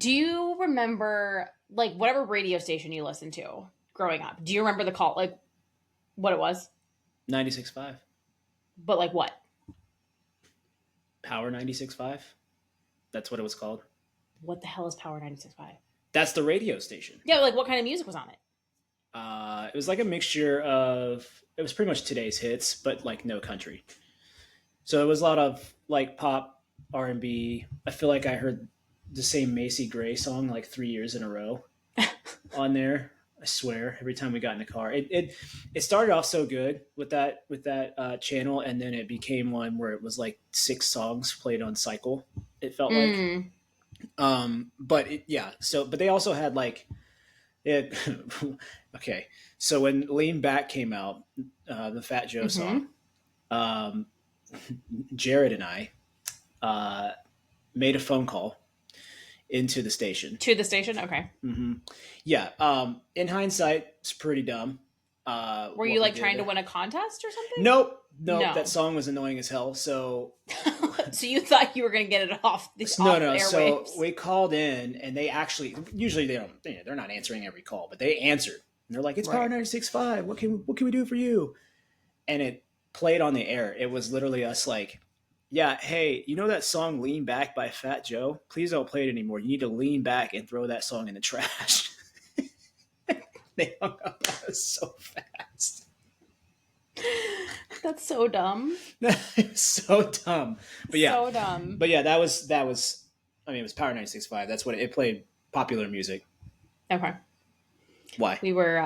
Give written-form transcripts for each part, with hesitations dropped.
Do you remember, like, whatever radio station you listened to growing up? Do you remember the call, like, what it was? 96.5. But, like, what? Power 96.5. That's what it was called. What the hell is Power 96.5? That's the radio station. Yeah, like, what kind of music was on it? It was like a mixture of, it was pretty much today's hits, but like no country. So it was a lot of like pop, R&B. I feel like I heard the same Macy Gray song like 3 years in a row on there. I swear, every time we got in the car, it started off so good with that channel, and then it became one where it was like 6 songs played on cycle. It felt like, but they also had like it. Okay, so when Lean Back came out, the Fat Joe song, Jared and I made a phone call into the station. To the station? Okay. Mm-hmm. Yeah. In hindsight, it's pretty dumb. Were you like trying to win a contest or something? Nope. No, that song was annoying as hell. So, so you thought you were going to get it off the airwaves? So we called in, and they actually usually they're not answering every call, but they answered, and they're like, "It's Power 96.5. What can we do for you?" And it played on the air. It was literally us like, yeah, hey, you know that song Lean Back by Fat Joe? Please don't play it anymore. You need to lean back and throw that song in the trash. They hung up on us so fast. That's so dumb. So dumb. But yeah. So dumb. But yeah, that was I mean, it was Power 96.5. That's what it played, popular music. Okay. Why? We were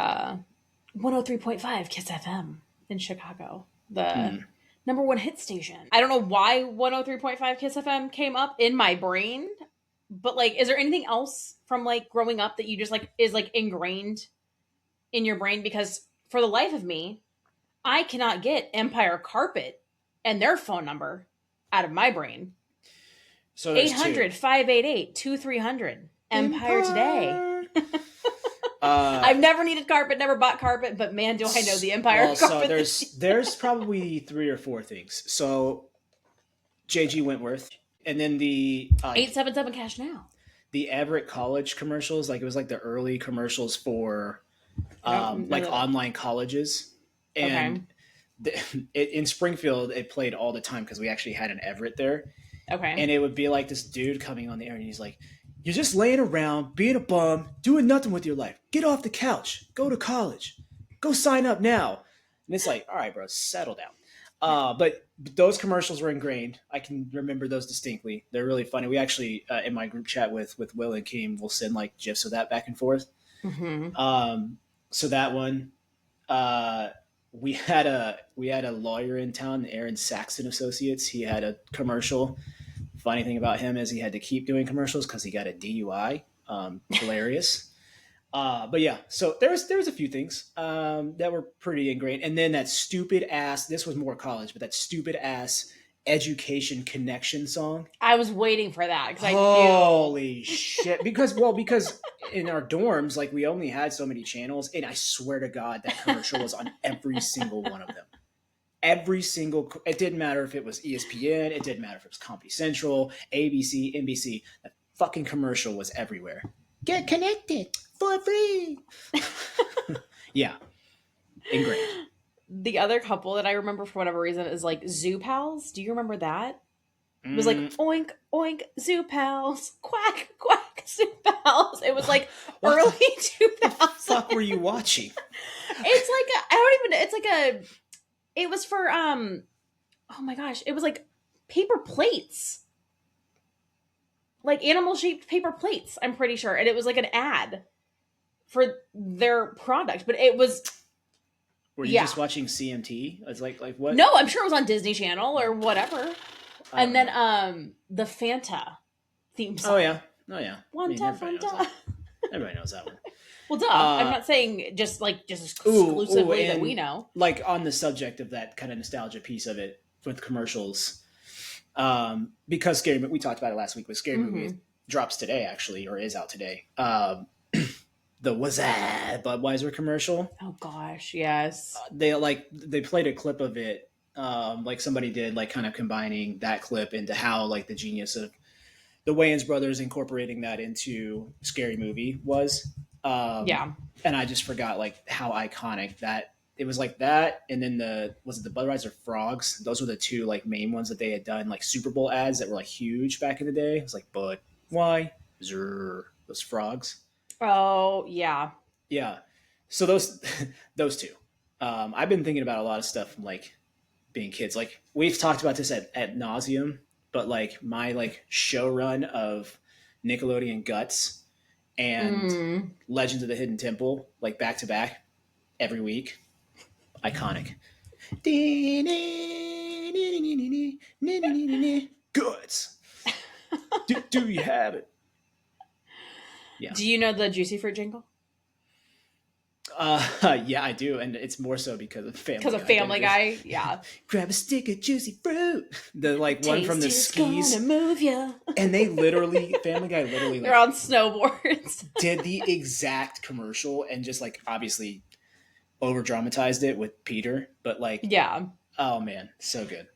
103.5 Kiss FM in Chicago. The number one hit station. I don't know why 103.5 Kiss FM came up in my brain, but like, is there anything else from like growing up that you just like is like ingrained in your brain? Because for the life of me, I cannot get Empire Carpet and their phone number out of my brain. So 800-588-2300 Empire Today. I've never needed carpet, never bought carpet, but man, do I know the Empire Carpet. So there's probably 3 or 4 things. So J.G. Wentworth, and then the 877 Cash Now. The Everett College commercials, like it was like the early commercials for like online colleges, and in Springfield it played all the time because we actually had an Everett there. Okay, and it would be like this dude coming on the air, and he's like, "You're just laying around, being a bum, doing nothing with your life. Get off the couch. Go to college. Go sign up now." And it's like, all right, bro, settle down. But those commercials were ingrained. I can remember those distinctly. They're really funny. We actually, in my group chat with Will and Keem, we'll send like GIFs of that back and forth. Mm-hmm. So that one, we had a lawyer in town, Aaron Saxon Associates. He had a commercial. Funny thing about him is he had to keep doing commercials because he got a DUI. Hilarious. But yeah, so there was a few things that were pretty ingrained. And then that stupid ass, this was more college, but that stupid ass Education Connection song. I was waiting for that because I knew. Holy shit. Because in our dorms, like we only had so many channels, and I swear to God that commercial was on every single one of them. It didn't matter if it was ESPN, it didn't matter if it was Comedy Central, ABC, NBC, that fucking commercial was everywhere. Get connected for free. Yeah. Ingrained. The other couple that I remember for whatever reason is like Zoo Pals. Do you remember that? It was like oink, oink, Zoo Pals, quack, quack, Zoo Pals. It was like early 2000s. What the fuck were you watching? It's like it was for oh my gosh, it was like paper plates. Like animal-shaped paper plates, I'm pretty sure. And it was like an ad for their product. But it was... Were you just watching CMT? It's like what? No, I'm sure it was on Disney Channel or whatever. And then the Fanta theme song. Oh, yeah. Fanta. Everybody knows that one. Well, duh. I'm not saying just exclusively that we know. Like on the subject of that kind of nostalgia piece of it with commercials... because Scary Movie, we talked about it last week, but Scary Movie drops today, actually, or is out today. The Was That Budweiser commercial. Oh gosh, yes. They played a clip of it, like somebody did, like kind of combining that clip into how like the genius of the Wayans brothers incorporating that into Scary Movie was. Yeah. And I just forgot like how iconic that it was, like that. And then the Budweiser frogs? Those were the two like main ones that they had done, like Super Bowl ads that were like huge back in the day. It was like Bud, why, those frogs. Oh yeah. Yeah. So those those two. I've been thinking about a lot of stuff from like being kids. Like we've talked about this at nauseum, but like my like show run of Nickelodeon Guts and Legends of the Hidden Temple, like back to back every week. Iconic. Guts. Do you have it? Yeah. Do you know the Juicy Fruit jingle? Yeah, I do, and it's more so because of Family Guy. Because of Family Guy, yeah. Grab a stick of juicy fruit. The like one from the skis. Gonna move ya. And they Family Guy literally, they're on snowboards. did the exact commercial and just like obviously over dramatized it with Peter, but like, yeah. Oh man, so good.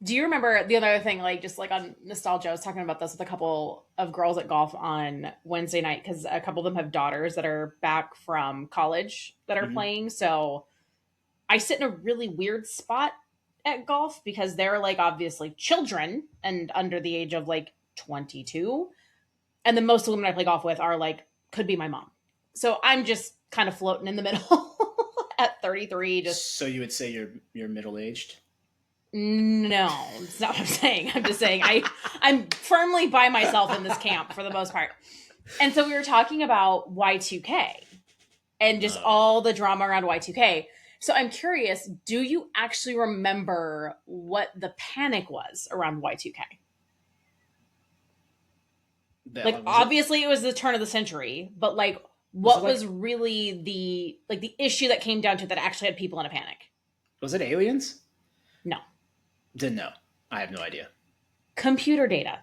Do you remember the other thing, like just like on nostalgia, I was talking about this with a couple of girls at golf on Wednesday night because a couple of them have daughters that are back from college that are playing. So I sit in a really weird spot at golf because they're like obviously children and under the age of like 22. And then most of the women I play golf with are like, could be my mom. So I'm just kind of floating in the middle at 33. So you would say you're middle-aged? No, it's not what I'm saying. I'm just saying I'm firmly by myself in this camp for the most part. And so we were talking about Y2K and just all the drama around Y2K. So I'm curious, do you actually remember what the panic was around Y2K? Like obviously it was the turn of the century, but like what was really the issue that came down to that actually had people in a panic? Was it aliens? No. Didn't know. I have no idea. Computer data.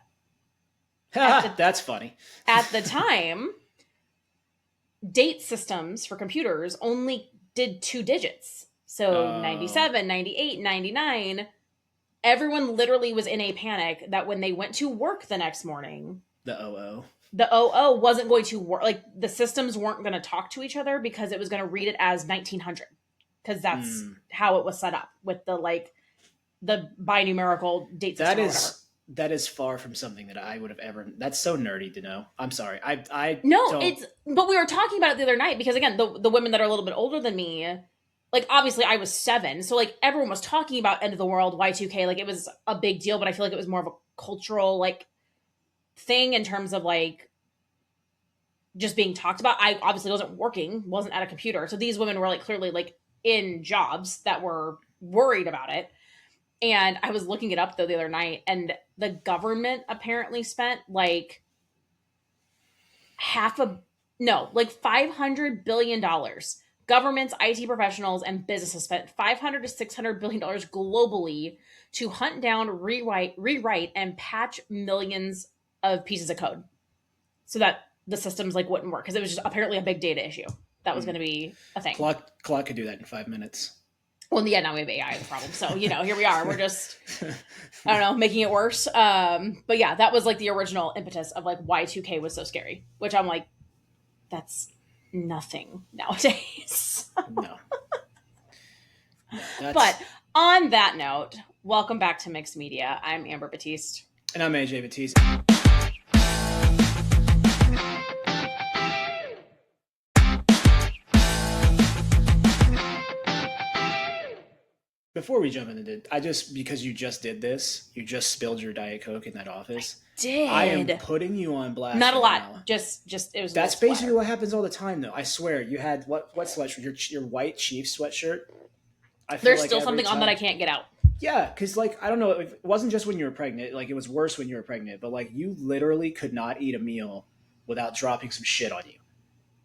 That's funny. At the time, date systems for computers only did 2 digits. So 97, 98, 99. Everyone literally was in a panic that when they went to work the next morning, the 00 wasn't going to work. Like the systems weren't going to talk to each other because it was going to read it as 1900 because that's how it was set up with the binumerical date system. That is far from something that I would have ever. That's so nerdy to know. I'm sorry. But we were talking about it the other night because again, the women that are a little bit older than me, like obviously I was 7, so like everyone was talking about end of the world, Y2K, like it was a big deal, but I feel like it was more of a cultural like thing in terms of like just being talked about. I obviously wasn't at a computer, so these women were like clearly like in jobs that were worried about it. And I was looking it up though the other night, and the government apparently spent like $500 billion. Governments, IT professionals, and businesses spent $500 to $600 billion globally to hunt down, rewrite, and patch millions of pieces of code so that the systems like wouldn't work because it was just apparently a big data issue that was going to be a thing. Claude could do that in 5 minutes. Well, yeah, now we have AI problem. So, here we are. We're just, I don't know, making it worse. But yeah, that was like the original impetus of like Y2K was so scary, which I'm like, that's nothing nowadays. No. But on that note, welcome back to Mixed Media. I'm Amber Batiste. And I'm AJ Batiste. Before we jump into it, because you just did this, you just spilled your Diet Coke in that office. I am putting you on blast. Not a lot. Now. Just it was. That's basically what happens all the time, though. I swear, you had what sweatshirt? Your white Chiefs sweatshirt. There's still something on that I can't get out. Yeah, because like I don't know, it wasn't just when you were pregnant. Like it was worse when you were pregnant, but like you literally could not eat a meal without dropping some shit on you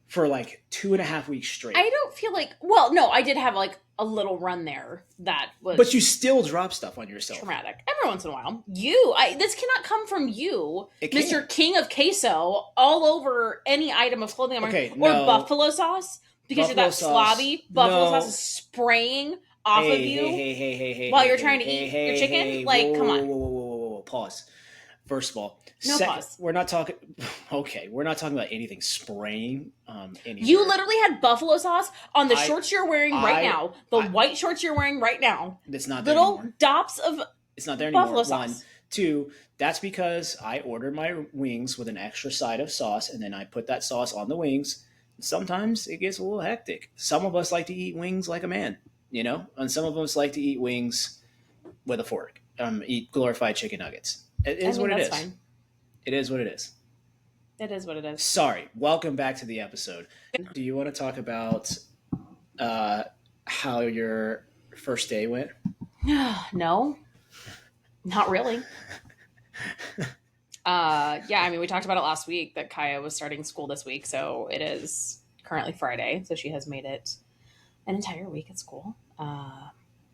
for like 2.5 weeks straight. I don't feel like. Well, no, I did have like a little run there that was. But you still drop stuff on yourself. Traumatic. Every once in a while. This cannot come from you, Mr. King of Queso, all over any item of clothing I'm wearing. Or buffalo sauce, because you're that slobby. Buffalo sauce is spraying off of you hey, while you're trying to eat your chicken. Come on. Whoa. Pause. First of all, No pause. we're not talking. Okay, we're not talking about anything spraying. Anywhere. You literally had buffalo sauce on the shorts you're wearing right now. The white shorts you're wearing right now. It's not there anymore. Little dots of it's not there buffalo anymore. sauce. 1, 2. That's because I ordered my wings with an extra side of sauce, and then I put that sauce on the wings. Sometimes it gets a little hectic. Some of us like to eat wings like a man, and some of us like to eat wings with a fork. Eat glorified chicken nuggets. It is what it is. Fine. It is what it is. It is what it is. Sorry. Welcome back to the episode. Do you want to talk about how your first day went? No, not really. We talked about it last week that Kaia was starting school this week. So it is currently Friday. So she has made it an entire week at school,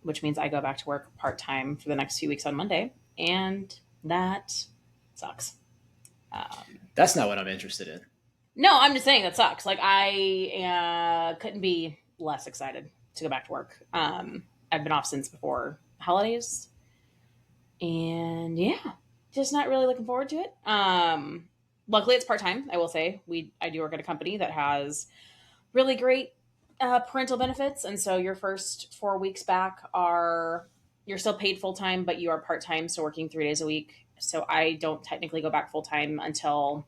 which means I go back to work part-time for the next few weeks on Monday. And that sucks. That's not what I'm interested in. No, I'm just saying that sucks. Like I couldn't be less excited to go back to work. I've been off since before holidays, and just not really looking forward to it. Luckily, it's part-time. I will say I do work at a company that has really great parental benefits, and so your first 4 weeks back you're still paid full-time, but you are part-time, so working 3 days a week. So I don't technically go back full-time until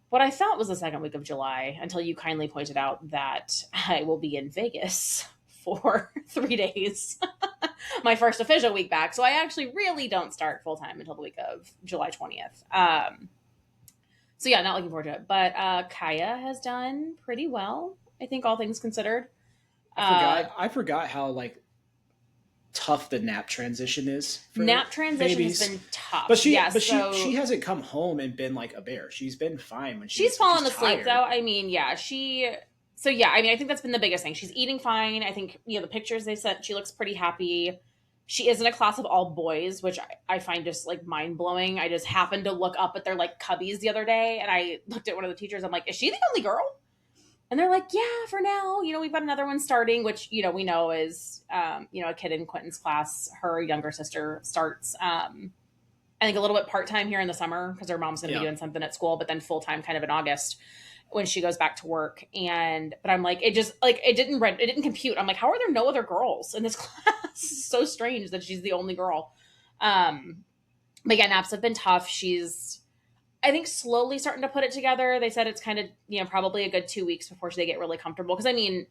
what I thought was the second week of July, until you kindly pointed out that I will be in Vegas for 3 days. My first official week back. So I actually really don't start full-time until the week of July 20th. Not looking forward to it. But Kaia has done pretty well, I think, all things considered. I forgot how, tough the nap transition is. Nap transition has been tough. But she hasn't come home and been like a bear. She's been fine when she's fallen asleep though. I think that's been the biggest thing. She's eating fine. I think, the pictures they sent, she looks pretty happy. She is in a class of all boys, which I find just mind blowing. I just happened to look up at their cubbies the other day, and I looked at one of the teachers. I'm like, is she the only girl? And they're like, yeah, for now, we've got another one starting, which, we know is, a kid in Quentin's class. Her younger sister starts, I think a little bit part-time here in the summer because her mom's going to be doing something at school, but then full-time kind of in August when she goes back to work. But I'm like, it just it didn't compute. I'm like, how are there no other girls in this class? It's so strange that she's the only girl. Naps have been tough. She's, I think, slowly starting to put it together. They said it's kind of, probably a good 2 weeks before they get really comfortable. Because, I think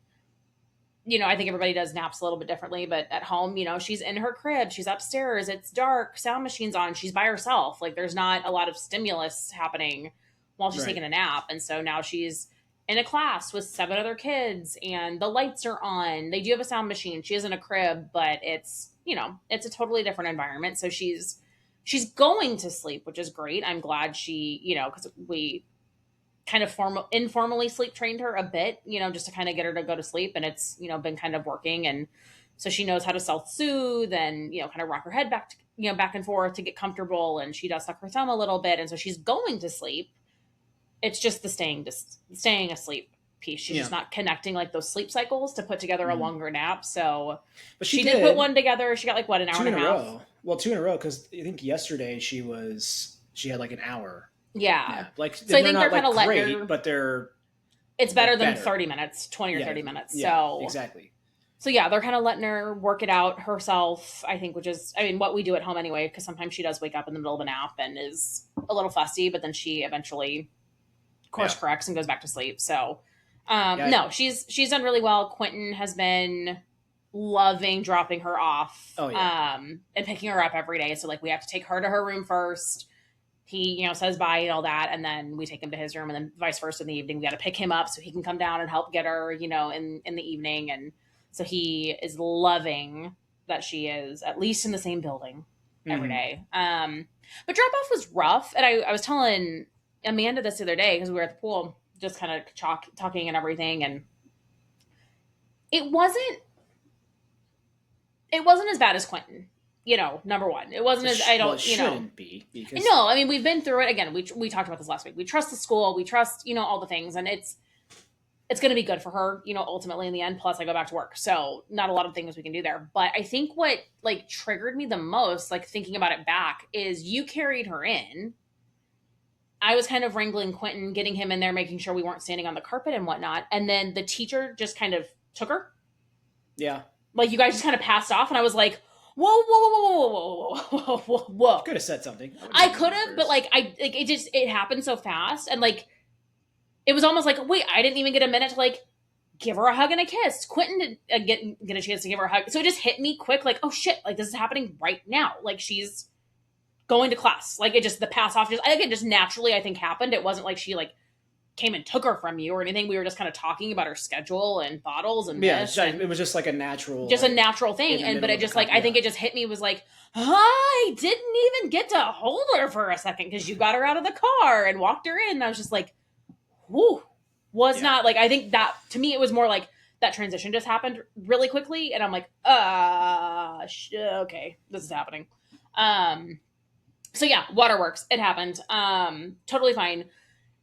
everybody does naps a little bit differently. But at home, she's in her crib. She's upstairs. It's dark. Sound machine's on. She's by herself. There's not a lot of stimulus happening while she's taking a nap. And so now she's in a class with 7 other kids. And the lights are on. They do have a sound machine. She is in a crib. But it's, it's a totally different environment. So she's going to sleep, which is great. I'm glad she, because we kind of informally sleep trained her a bit, just to kind of get her to go to sleep. And it's, been kind of working. And so she knows how to self-soothe and, kind of rock her head back, back and forth to get comfortable. And she does suck her thumb a little bit. And so she's going to sleep. It's just the staying asleep piece. She's just not connecting those sleep cycles to put together a longer nap. So but she did put one together. She got an hour and a half. Well, 2 in a row, because I think yesterday she had an hour. Yeah. So I think they're kind of letting her, but it's better than 30 minutes, 20 or 30 minutes. So exactly. So they're kind of letting her work it out herself, I think, which is, what we do at home anyway, because sometimes she does wake up in the middle of a nap and is a little fussy, but then she eventually course corrects and goes back to sleep. So no, she's done really well. Quentin has been loving dropping her off and picking her up every day. So we have to take her to her room first. He, says bye and all that. And then we take him to his room, and then vice versa in the evening. We got to pick him up so he can come down and help get her, in the evening. And so he is loving that she is at least in the same building every day. But drop off was rough. And I was telling Amanda this the other day because we were at the pool just kind of talking and everything. And it wasn't as bad as Quentin, number one. It wasn't as, it shouldn't be. Because... No, we've been through it. Again, we talked about this last week. We trust the school. We trust, all the things. And it's it's going to be good for her, you know, ultimately in the end. Plus I go back to work. So not a lot of things we can do there. But I think what like triggered me the most, like thinking about it back, is you carried her in. I was kind of wrangling Quentin, getting him in there, making sure we weren't standing on the carpet and whatnot. And then the teacher just kind of took her. Yeah. Like you guys just kind of passed off. And I was like, whoa, whoa, whoa, whoa, whoa, whoa, whoa, whoa, whoa. Could have said something. I could have, but like it happened so fast. And like, it was almost like, wait, I didn't even get a minute to like give her a hug and a kiss. Quentin didn't get a chance to give her a hug. So it just hit me quick, like, oh shit, like this is happening right now. Like she's going to class. Like it just, the pass off just naturally, I think, happened. It wasn't like she like came and took her from you or anything. We were just kind of talking about her schedule and bottles and this. Yeah, it was just like a natural, just like, a natural thing. And but it just like, I think it just hit me, was like, I didn't even get to hold her for a second because you got her out of the car and walked her in. And I was just like, whoo. Not like, I think that to me it was more like that transition just happened really quickly and I'm like, okay, this is happening. So yeah, waterworks, it happened. Totally fine.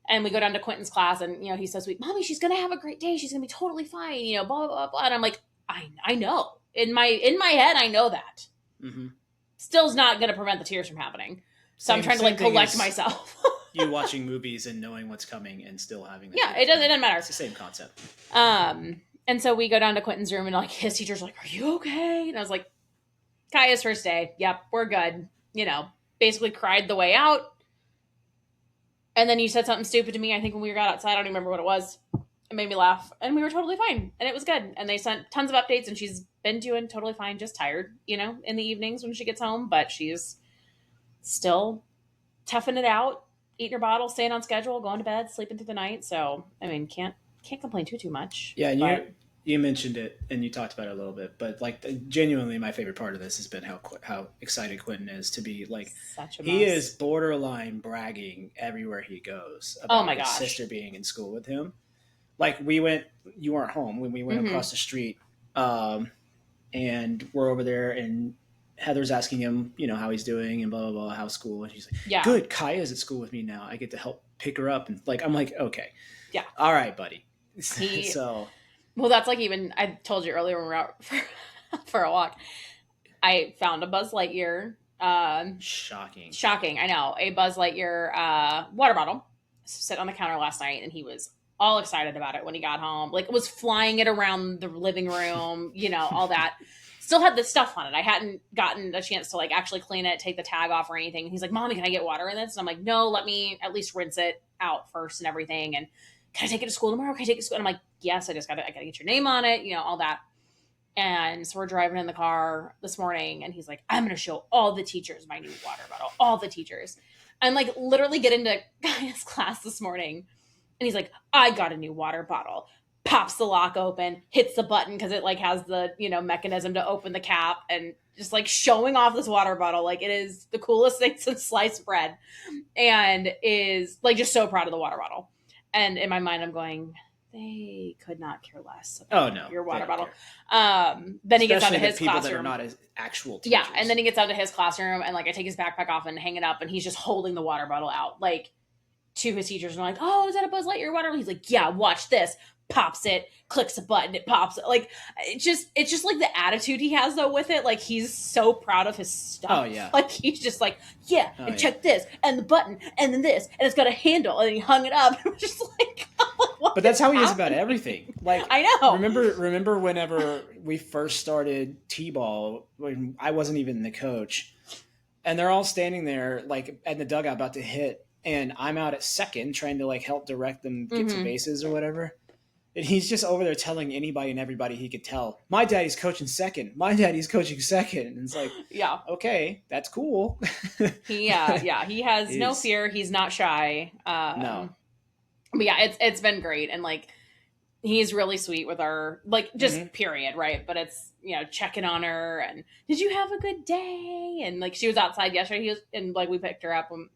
And we go down to Quentin's class and, you know, he's so sweet. Mommy, she's gonna have a great day, she's gonna be totally fine, you know, blah blah blah. And I'm like, I know, in my head I know that. Mm-hmm. Still's not gonna prevent the tears from happening, so I'm trying to like collect myself. You watching movies and knowing what's coming and still having it doesn't matter. It's the same concept. And so we go down to Quentin's room and like his teacher's like, are you okay? And I was like, Kaia's first day, yep, we're good, you know, basically cried the way out. And then you said something stupid to me, I think when we got outside, I don't even remember what it was. It made me laugh and we were totally fine and it was good. And they sent tons of updates and she's been doing totally fine, just tired, you know, in the evenings when she gets home, but she's still toughing it out, eating her bottle, staying on schedule, going to bed, sleeping through the night. So, I mean, can't complain too much. Yeah, and you mentioned it and you talked about it a little bit, but like genuinely my favorite part of this has been how excited Quentin is to be like, he is borderline bragging everywhere he goes about his sister being in school with him. Like you weren't home when we went across the street, and we're over there and Heather's asking him, you know, how he's doing and blah, blah, blah, how's school. And he's like, good, Kaia's at school with me now. I get to help pick her up. And like, I'm like, okay. Yeah. All right, buddy. Well, that's like, even, I told you earlier when we were out for a walk, I found a Buzz Lightyear. Shocking. I know. A Buzz Lightyear water bottle sit on the counter last night. And he was all excited about it when he got home. Like, was flying it around the living room, you know, all that. Still had this stuff on it. I hadn't gotten a chance to like actually clean it, take the tag off or anything. And he's like, Mommy, can I get water in this? And I'm like, no, let me at least rinse it out first and everything. And can I take it to school tomorrow? Can I take it to school? And I'm like, yes, I gotta get your name on it, you know, all that. And so we're driving in the car this morning and he's like, I'm going to show all the teachers my new water bottle, all the teachers. And like literally get into Kaia's class this morning. And he's like, I got a new water bottle. Pops the lock open, hits the button because it like has the, you know, mechanism to open the cap, and just like showing off this water bottle like it is the coolest thing since sliced bread, and is like just so proud of the water bottle. And in my mind I'm going, they could not care less about your water bottle. Then he gets out of his classroom. That are not as actual teachers. Yeah, and then he gets out to his classroom and like I take his backpack off and hang it up and he's just holding the water bottle out like to his teachers and I'm like, oh, is that a Buzz Lightyear water bottle? He's like, yeah, watch this. Pops it, clicks a button, it pops. Like it's just like the attitude he has though with it. Like he's so proud of his stuff. Oh yeah. Like he's just like, yeah, and check this and the button and then this and it's got a handle and he hung it up. And just like, what but that's how he is about everything. Like I know. Remember whenever we first started T-ball when I wasn't even the coach, and they're all standing there like at the dugout about to hit, and I'm out at second trying to like help direct them get to bases or whatever. And he's just over there telling anybody and everybody he could tell, my daddy's coaching second. My daddy's coaching second. And it's like, yeah, okay, that's cool. He has no fear. He's not shy. No. But yeah, it's been great. And like, he's really sweet with her, like just period. Right. But it's, you know, checking on her and did you have a good day? And like, she was outside yesterday. And like, we picked her up when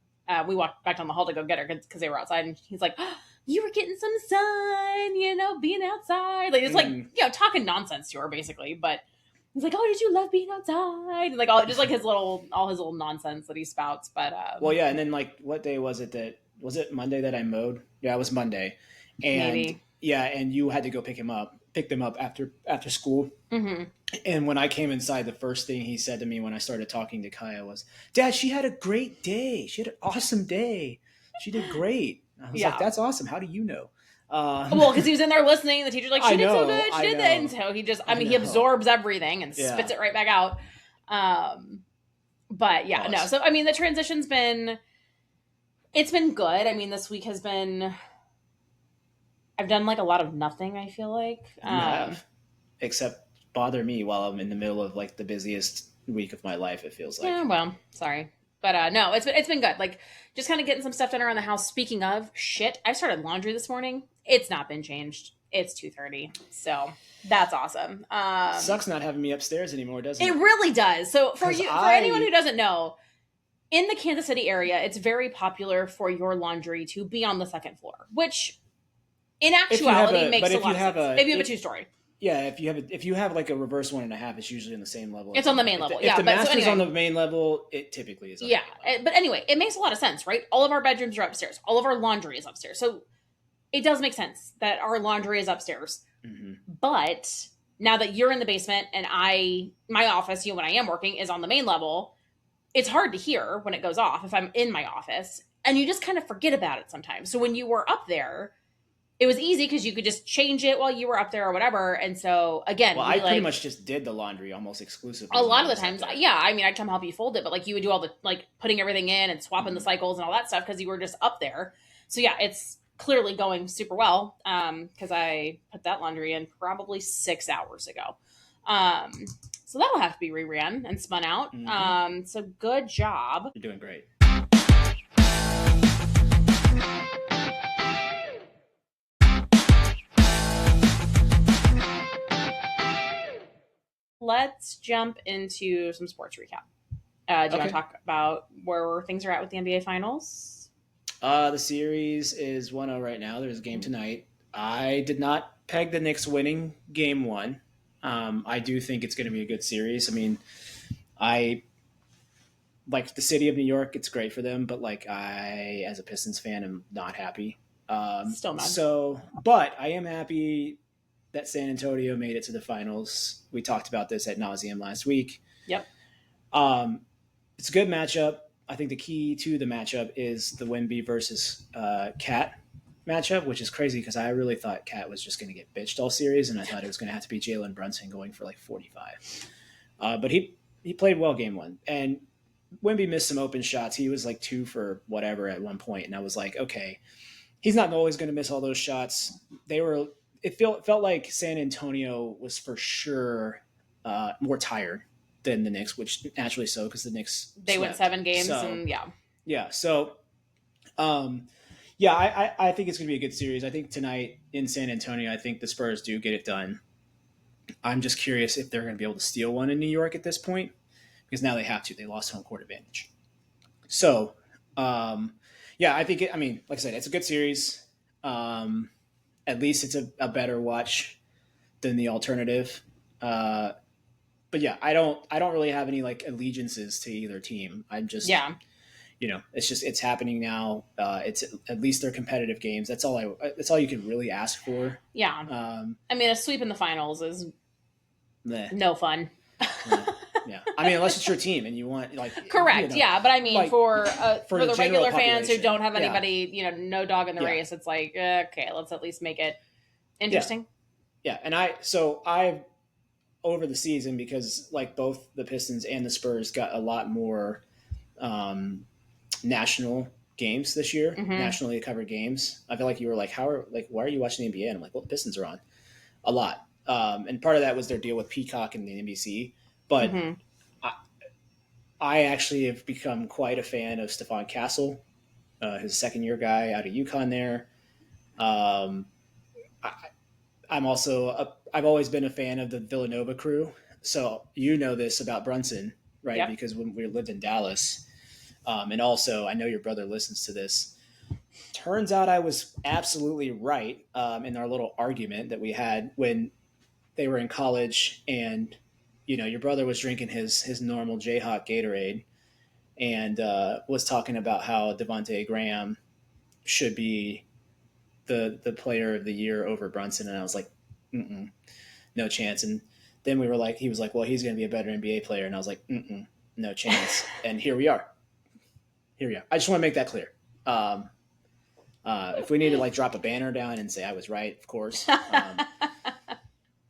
we walked back down the hall to go get her because they were outside. And he's like, oh, you were getting some sun, you know, being outside. Like, it's like, you know, talking nonsense to her, basically. But he's like, oh, did you love being outside? And like, all just like all his little nonsense that he spouts. But, well, yeah. And then, like, what day was it was it Monday that I mowed? Yeah, it was Monday. And, maybe. Yeah, and you had to go pick them up after school. Mm-hmm. And when I came inside, the first thing he said to me when I started talking to Kaia was, "Dad, she had a great day. She had an awesome day. She did great." I was like, Yeah. "That's awesome. How do you know?" Well, because he was in there listening. The teacher's like, she I did so know, good. She I did that. And know, so he just, I I mean, he know. absorbs everything and spits Yeah. it right back out. But yeah, Oh, no. So, I mean, the transition's it's been good. I mean, this week has been, I've done like a lot of nothing, I feel like. you have, except bother me while I'm in the middle of like the busiest week of my life. It feels Yeah, like. well, sorry. But no, it's been good. Like just kind of getting some stuff done around the house. Speaking of shit, I started laundry this morning. It's not been changed. It's 2:30. So that's awesome. Sucks not having me upstairs anymore, doesn't It it? really does. So for 'Cause you, for anyone who doesn't know, in the Kansas City area, it's very popular for your laundry to be on the second floor, which in actuality makes a lot of sense. If you have a two-story. Yeah, if you have like a reverse 1.5, it's usually on the same level. It's on the main level. If Yeah, the but so master's anyway, on the main level, it typically is. On yeah, the main level. but anyway, it makes a lot of sense, right? All of our bedrooms are upstairs. All of our laundry is upstairs. So it does make sense that our laundry is upstairs. Mm-hmm. But now that you're in the basement and my office, when I am working, is on the main level, it's hard to hear when it goes off if I'm in my office, and you just kind of forget about it sometimes. So when you were up there, it was easy because you could just change it while you were up there or whatever. And so again, well, I pretty much just did the laundry almost exclusively. A lot of the times, yeah. I mean, I'd come help you fold it, but like you would do all the like putting everything in and swapping the cycles and all that stuff because you were just up there. So yeah, it's clearly going super well because I put that laundry in probably 6 hours ago. So that'll have to be reran and spun out. Mm-hmm. So good job. You're doing great. Let's jump into some sports recap. Do you want to talk about where things are at with the NBA Finals? The series is 1-0 right now. There's a game tonight. I did not peg the Knicks winning game one. I do think it's going to be a good series. I mean, I like the city of New York. It's great for them, but like I, as a Pistons fan, am not happy. Still not. So, but I am happy that San Antonio made it to the finals. We talked about this ad nauseum last week. Yep. It's a good matchup. I think the key to the matchup is the Wemby versus Cat matchup, which is crazy because I really thought Cat was just going to get bitched all series, and I thought it was going to have to be Jalen Brunson going for like 45. But he played well game one, and Wemby missed some open shots. He was like 2 for whatever at one point, and I was like, okay, he's not always going to miss all those shots. It felt like San Antonio was for sure more tired than the Knicks, which naturally so because the Knicks went 7 games and yeah. So, I think it's going to be a good series. I think tonight in San Antonio, I think the Spurs do get it done. I'm just curious if they're going to be able to steal one in New York at this point because now they have to. They lost home court advantage. So, I think like I said, it's a good series. At least it's a better watch than the alternative. But yeah, I don't really have any like allegiances to either team. I'm just it's happening now. It's at least they're competitive games. That's all you can really ask for. Yeah. I mean, a sweep in the finals is no fun. Yeah. I mean, unless it's your team and you want like correct. Yeah, but I mean like, for the regular fans who don't have anybody, no dog in the race, it's like okay, let's at least make it interesting. Yeah. And I've over the season because like both the Pistons and the Spurs got a lot more national games this year, nationally covered games. I feel like you were like, why are you watching the NBA? And I'm like, well, the Pistons are on a lot. And part of that was their deal with Peacock and the NBC. But I actually have become quite a fan of Stephon Castle, his second-year guy out of UConn there. I've always been a fan of the Villanova crew. So you know this about Brunson, right? Yep. Because when we lived in Dallas, and also I know your brother listens to this. Turns out I was absolutely right in our little argument that we had when they were in college and, your brother was drinking his normal Jayhawk Gatorade and was talking about how Devontae Graham should be the player of the year over Brunson, and I was like, no chance. And then he was like, well, he's going to be a better NBA player, and I was like, no chance. And here we are. I just want to make that clear. If we need to like drop a banner down and say I was right, of course. But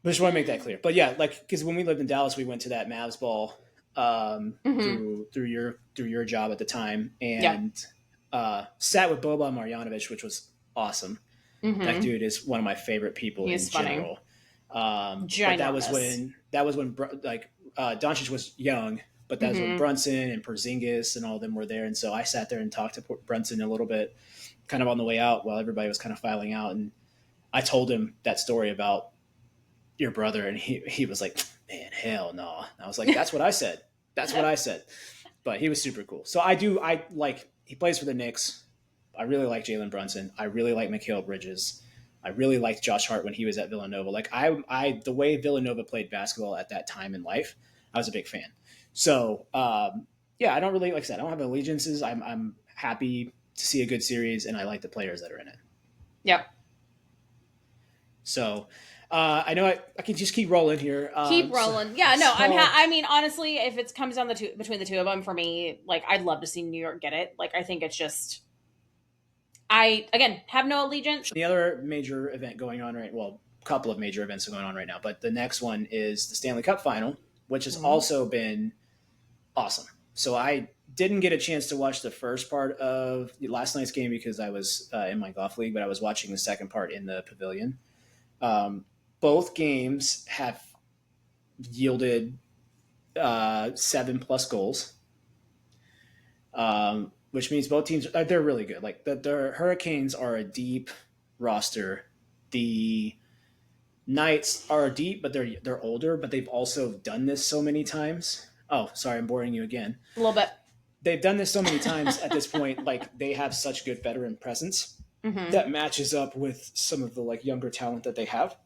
I just want to make that clear. But yeah, like because when we lived in Dallas, we went to that Mavs ball through your job at the time, and sat with Boban Marjanovic, which was awesome. That dude is one of my favorite people in general. But that was when like Doncic was young, but that was when Brunson and Porzingis and all of them were there, and so I sat there and talked to Brunson a little bit, kind of on the way out while everybody was kind of filing out, and I told him that story about your brother, and he was like, man, hell no. And I was like, that's what I said. But he was super cool. So I like, he plays for the Knicks. I really like Jalen Brunson. I really like Mikal Bridges. I really liked Josh Hart when he was at Villanova. Like the way Villanova played basketball at that time in life, I was a big fan. So I don't really, like I said, I don't have allegiances. I'm happy to see a good series, and I like the players that are in it. Yep. So I know I can just keep rolling here. Keep rolling. Yeah, no, I mean, honestly, if it comes down between the two of them, for me, like, I'd love to see New York get it. Like, I think it's just, I, again, have no allegiance. The other major event going on a couple of major events are going on right now, but the next one is the Stanley Cup Final, which has also been awesome. So I didn't get a chance to watch the first part of last night's game because I was in my golf league, but I was watching the second part in the pavilion. Both games have yielded 7+ goals, which means both teams they're really good. Like the Hurricanes are a deep roster. The Knights are deep, but they're older. But they've also done this so many times. Oh, sorry, I'm boring you again. A little bit. They've done this so many times at this point. Like they have such good veteran presence that matches up with some of the like younger talent that they have.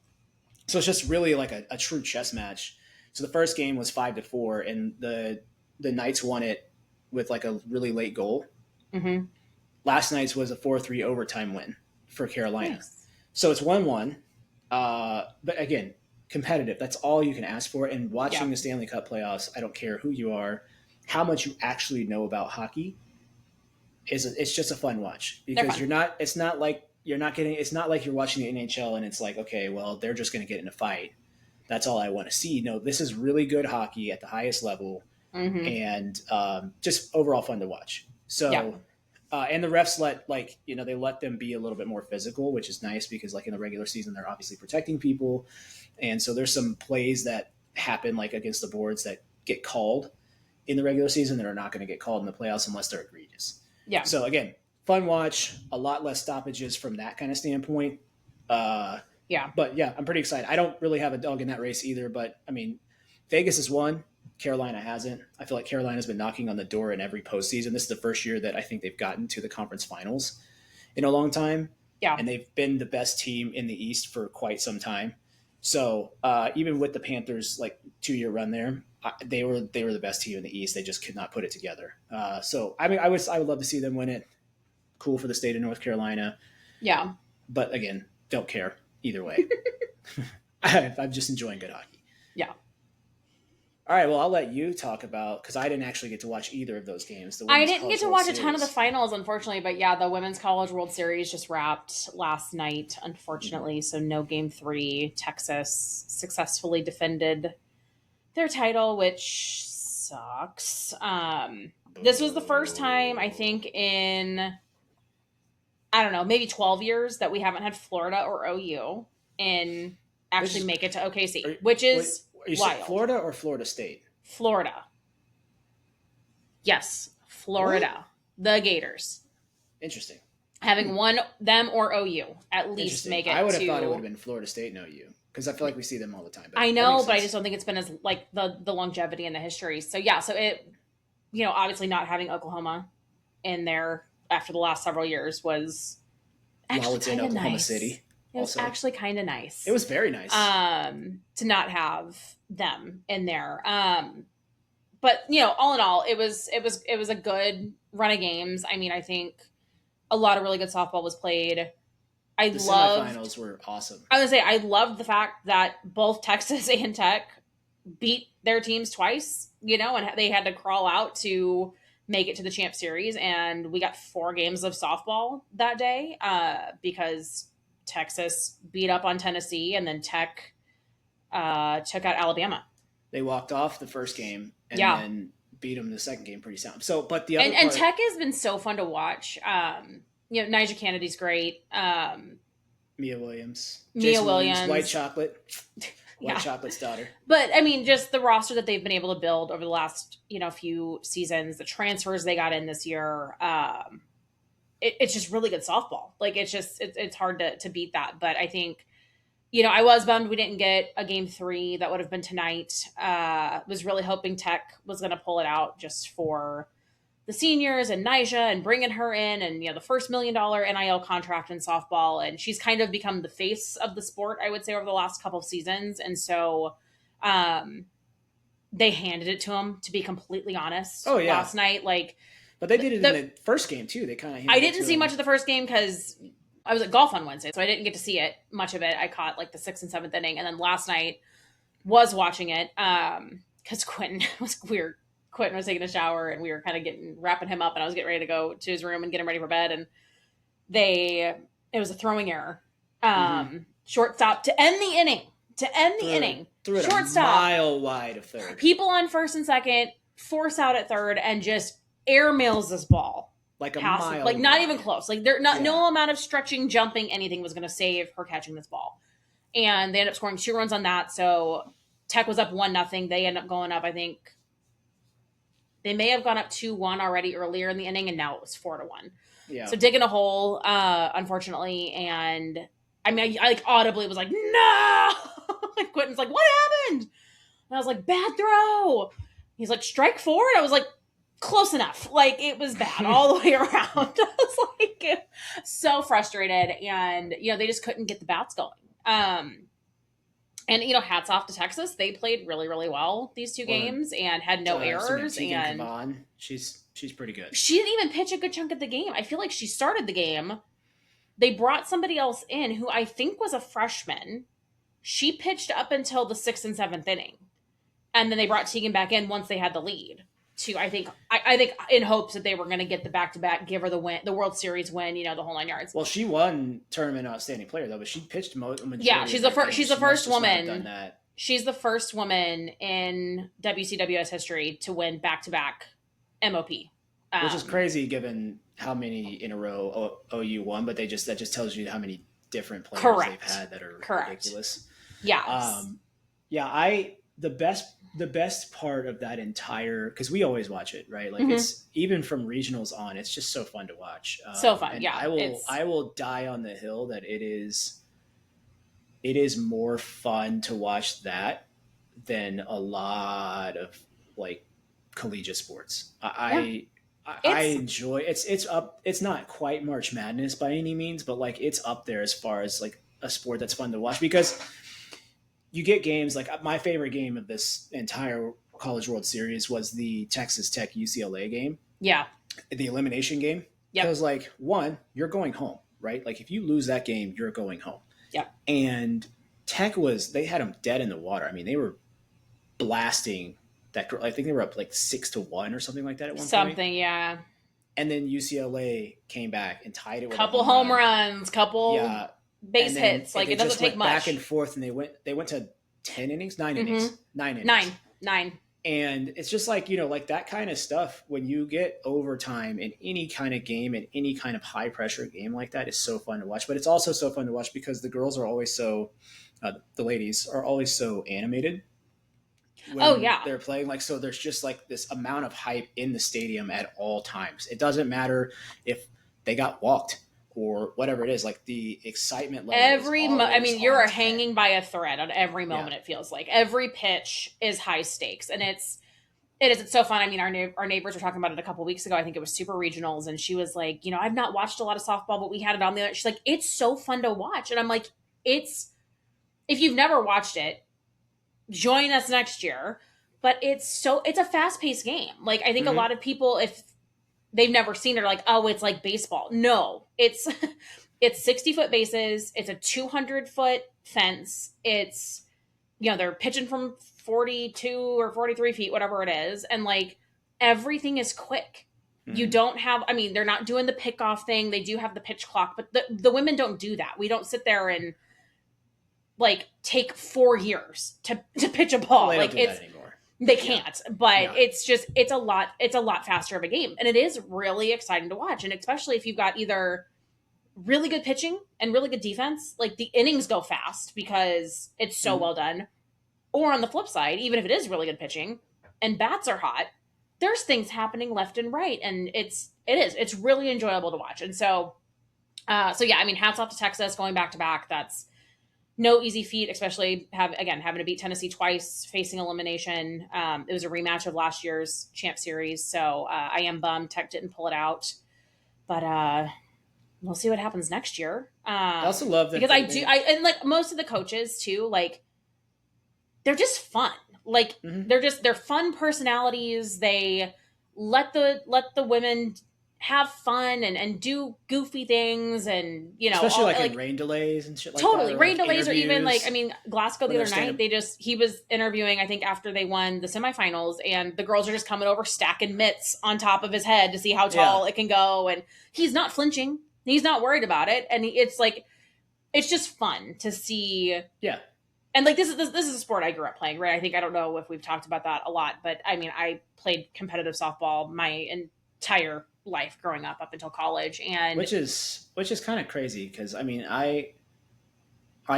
So it's just really like a true chess match. So the first game was 5-4, and the Knights won it with like a really late goal. Last night's was a 4-3 overtime win for Carolina. Nice. So it's 1-1. But again, competitive. That's all you can ask for. And watching the Stanley Cup playoffs, I don't care who you are, how much you actually know about hockey, it's just a fun watch because it's not like you're watching the NHL and it's like, okay, well, they're just going to get in a fight. That's all I want to see. No, this is really good hockey at the highest level and just overall fun to watch. So, and the refs they let them be a little bit more physical, which is nice because like in the regular season, they're obviously protecting people. And so there's some plays that happen like against the boards that get called in the regular season that are not going to get called in the playoffs unless they're egregious. Yeah. So again, fun watch, a lot less stoppages from that kind of standpoint. But yeah, I'm pretty excited. I don't really have a dog in that race either, but I mean, Vegas has won. Carolina hasn't. I feel like Carolina's been knocking on the door in every postseason. This is the first year that I think they've gotten to the conference finals in a long time. Yeah. And they've been the best team in the East for quite some time. So even with the Panthers, like 2-year run there, they were the best team in the East. They just could not put it together. So I mean, I would love to see them win it. Cool for the state of North Carolina. Yeah. But again, don't care either way. I'm just enjoying good hockey. Yeah. All right, well, I'll let you talk about, because I didn't actually get to watch either of those games. I didn't get to watch a ton of the finals, unfortunately, but yeah, the Women's College World Series just wrapped last night, unfortunately, so no Game 3. Texas successfully defended their title, which sucks. This was the first time, I think, in, I don't know, maybe 12 years that we haven't had Florida or OU and actually make it to OKC, which is... Are you saying Florida or Florida State? Florida. Yes, Florida. What? The Gators. Interesting. Having won them or OU, at least make it to... I would have thought it would have been Florida State and OU, because I feel like we see them all the time. But I know, but I just don't think it's been as, like, the longevity and the history. So, yeah, so it, obviously not having Oklahoma in there after the last several years was actually kind of Oklahoma nice. City. It was actually kind of nice. It was very nice. To not have them in there. But all in all, it was a good run of games. I mean, I think a lot of really good softball was played. I The loved. semifinals were awesome. I was gonna say I loved the fact that both Texas and Tech beat their teams twice, and they had to crawl out to make it to the Champ Series. And we got 4 games of softball that day because Texas beat up on Tennessee, and then Tech took out Alabama. They walked off the first game and Yeah. then beat them the second game pretty sound. So, but the other And Tech has been so fun to watch. Nyjah Kennedy's great. Mia Williams, Mia Jason Williams. White Chocolate, Yeah. White Chocolate's daughter. But I mean, just the roster that they've been able to build over the last few seasons, the transfers they got in this year, it's just really good softball. Like it's hard to beat that. But I think I was bummed we didn't get a game 3 that would have been tonight. Was really hoping Tech was going to pull it out just for the seniors and Nyjah and bringing her in, and the first $1 million NIL contract in softball, and she's kind of become the face of the sport, I would say, over the last couple of seasons. And so they handed it to him, to be completely honest. Oh, yeah. Last night, but they did it in the first game too. They kind of. I didn't see much of the first game because I was at golf on Wednesday, so I didn't get to see much of it. I caught the 6th and 7th inning, and then last night was watching it because Quentin was weird. Quentin was taking a shower, and we were kind of wrapping him up, and I was getting ready to go to his room and get him ready for bed. And it was a throwing error. Shortstop to end the inning. Threw it Shortstop, a mile wide of third. People on first and second, force out at third, and just airmails this ball. Like a past, mile. not wide. Even close. No amount of stretching, jumping, anything was going to save her catching this ball. And they ended up scoring 2 runs on that. So Tech was up 1-0. They ended up going up, I think, they may have gone up 2-1 already earlier in the inning, and now it was 4-1. Yeah. So digging a hole, unfortunately, and I mean, I audibly was like, no! And Quentin's like, what happened? And I was like, bad throw. He's like, strike 4? And I was like, close enough. It was bad all the way around. I was so frustrated, and they just couldn't get the bats going. And hats off to Texas. They played really, really well these 2 games and had no errors. And come on, she's pretty good. She didn't even pitch a good chunk of the game. I feel like she started the game. They brought somebody else in who I think was a freshman. She pitched up until the 6th and 7th inning, and then they brought Tegan back in once they had the lead. I think in hopes that they were going to get the back-to-back, give her the win, the World Series win, the whole 9 yards. Well, she won tournament outstanding player though, but she pitched majority. Yeah, she's the first. She's the first woman. Done that. She's the first woman in WCWS history to win back-to-back MOP, which is crazy given how many in a row OU won. But that just tells you how many different players they've had that are ridiculous. Yeah. The best part of that entire, because we always watch it, right? It's even from regionals on, it's just so fun to watch. So fun, yeah. I will die on the hill that it is more fun to watch that than a lot of collegiate sports. I enjoy it's up. It's not quite March Madness by any means, but it's up there as far as a sport that's fun to watch, because you get games my favorite game of this entire College World Series was the Texas Tech UCLA game. Yeah. The elimination game. Yeah. Because one, you're going home, right? If you lose that game, you're going home. Yeah. And Tech they had them dead in the water. I mean, they were blasting that. I think they were up 6-1 or something like that at one point. Something, yeah. And then UCLA came back and tied it with couple home runs, base hits. It doesn't take much. Back and forth, and they went to 9 innings. 9 innings. Nine. And it's just that kind of stuff, when you get overtime in any kind of game, in any kind of high pressure game like that, is so fun to watch. But it's also so fun to watch because the girls are always the ladies are always so animated when they're playing. So there's just this amount of hype in the stadium at all times. It doesn't matter if they got walked or whatever it is, the excitement level. You're hanging by a thread on every moment. It feels like every pitch is high stakes, and it's so fun. I mean, our neighbors were talking about it a couple weeks ago. I think it was Super Regionals, and she was like, I've not watched a lot of softball, but we had it on the other. She's like, it's so fun to watch, and I'm like, if you've never watched it, join us next year. But it's a fast paced game. I think a lot of people, if they've never seen it, are like, oh, it's like baseball. No, it's It's 60-foot bases. It's a 200-foot fence. It's, they're pitching from 42 or 43 feet, whatever it is. And like everything is quick. You don't have, they're not doing the pickoff thing. They do have the pitch clock, but the women don't do that. We don't sit there and like take 4 years to pitch a ball. Well, like it's, they can't, but it's a lot faster of a game. And it is really exciting to watch. And especially if you've got either really good pitching and really good defense, like the innings go fast because it's so well done. Or on the flip side, even if it is really good pitching and bats are hot, there's things happening left and right. And it's really enjoyable to watch. And so hats off to Texas going back to back. That's no easy feat, especially having to beat Tennessee twice, facing elimination. It was a rematch of last year's Champ Series. So I am bummed Tech didn't pull it out, but we'll see what happens next year. I also love that because and like most of the coaches too, like they're just fun. Like they're fun personalities. They let the women have fun and do goofy things, and especially in rain delays and shit like that. Totally, rain delays, or even Glasgow the other night. He was interviewing, I think, after they won the semifinals, and the girls are just coming over stacking mitts on top of his head to see how tall it can go, and he's not flinching. He's not worried about it, and it's just fun to see. Yeah. And this is a sport I grew up playing, right? I don't know if we've talked about that a lot, but I played competitive softball my entire life growing up until college, and which is kind of crazy because I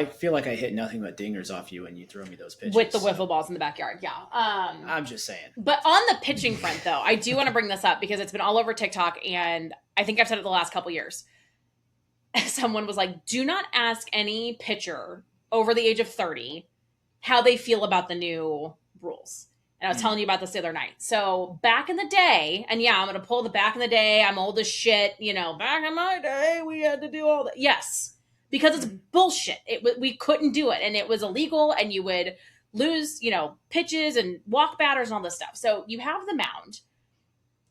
feel like I hit nothing but dingers off you when you throw me those pitches with the wiffle balls in the backyard. Yeah, I'm just saying. But on the pitching front, though, I do want to bring this up because it's been all over TikTok, and I think I've said it the last couple years. Someone was like, "Do not ask any pitcher over the age of 30 how they feel about the new rules." And I was telling you about this the other night. So back in the day, and I'm going to pull the back in the day. I'm old as shit. Back in my day, we had to do all that. Yes, because it's bullshit. We couldn't do it. And it was illegal, and you would lose, pitches and walk batters and all this stuff. So you have the mound.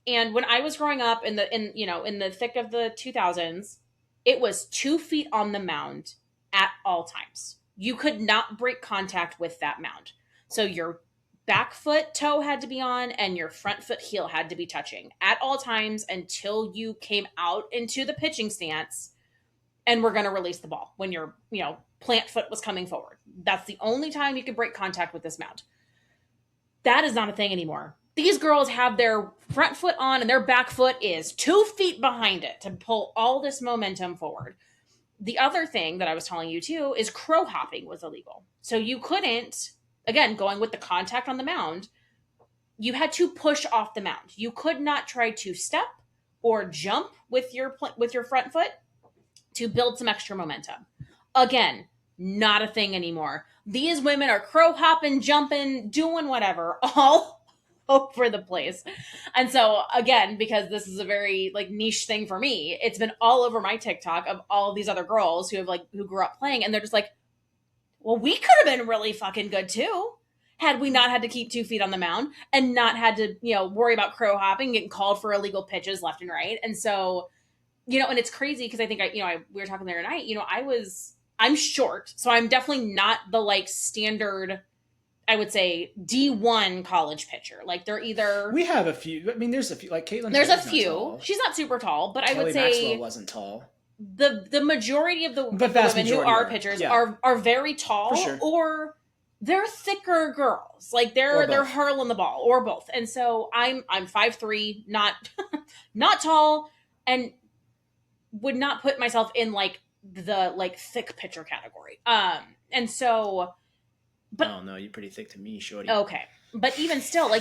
And when I was growing up in the thick of the 2000s, it was 2 feet on the mound at all times. You could not break contact with that mound. So your back foot toe had to be on and your front foot heel had to be touching at all times until you came out into the pitching stance and we're going to release the ball when your, plant foot was coming forward. That's the only time you could break contact with this mound. That is not a thing anymore. These girls have their front foot on and their back foot is 2 feet behind it to pull all this momentum forward. The other thing that I was telling you too is crow hopping was illegal. So you couldn't, again, going with the contact on the mound, you had to push off the mound. You could not try to step or jump with your front foot to build some extra momentum. Again, not a thing anymore. These women are crow hopping, jumping, doing whatever, all over the place. And so again, because this is a very niche thing for me, it's been all over my TikTok of all these other girls who grew up playing, and they're just like, well, we could have been really fucking good too had we not had to keep 2 feet on the mound and not had to, worry about crow hopping, getting called for illegal pitches left and right. And so, and it's crazy because I think we were talking the other night, I'm short, so I'm definitely not the standard, I would say, D1 college pitcher. They're either... We have a few. There's a few. Caitlin. There's a few. She's not super tall, but Kelly I would say... Maxwell wasn't tall. The majority of the women who are pitchers are very tall, or they're thicker girls. They're hurling the ball, or both. And so I'm 5'3", not tall, and would not put myself in the thick pitcher category. And so... But, oh no, you're pretty thick to me, shorty. Okay, but even still,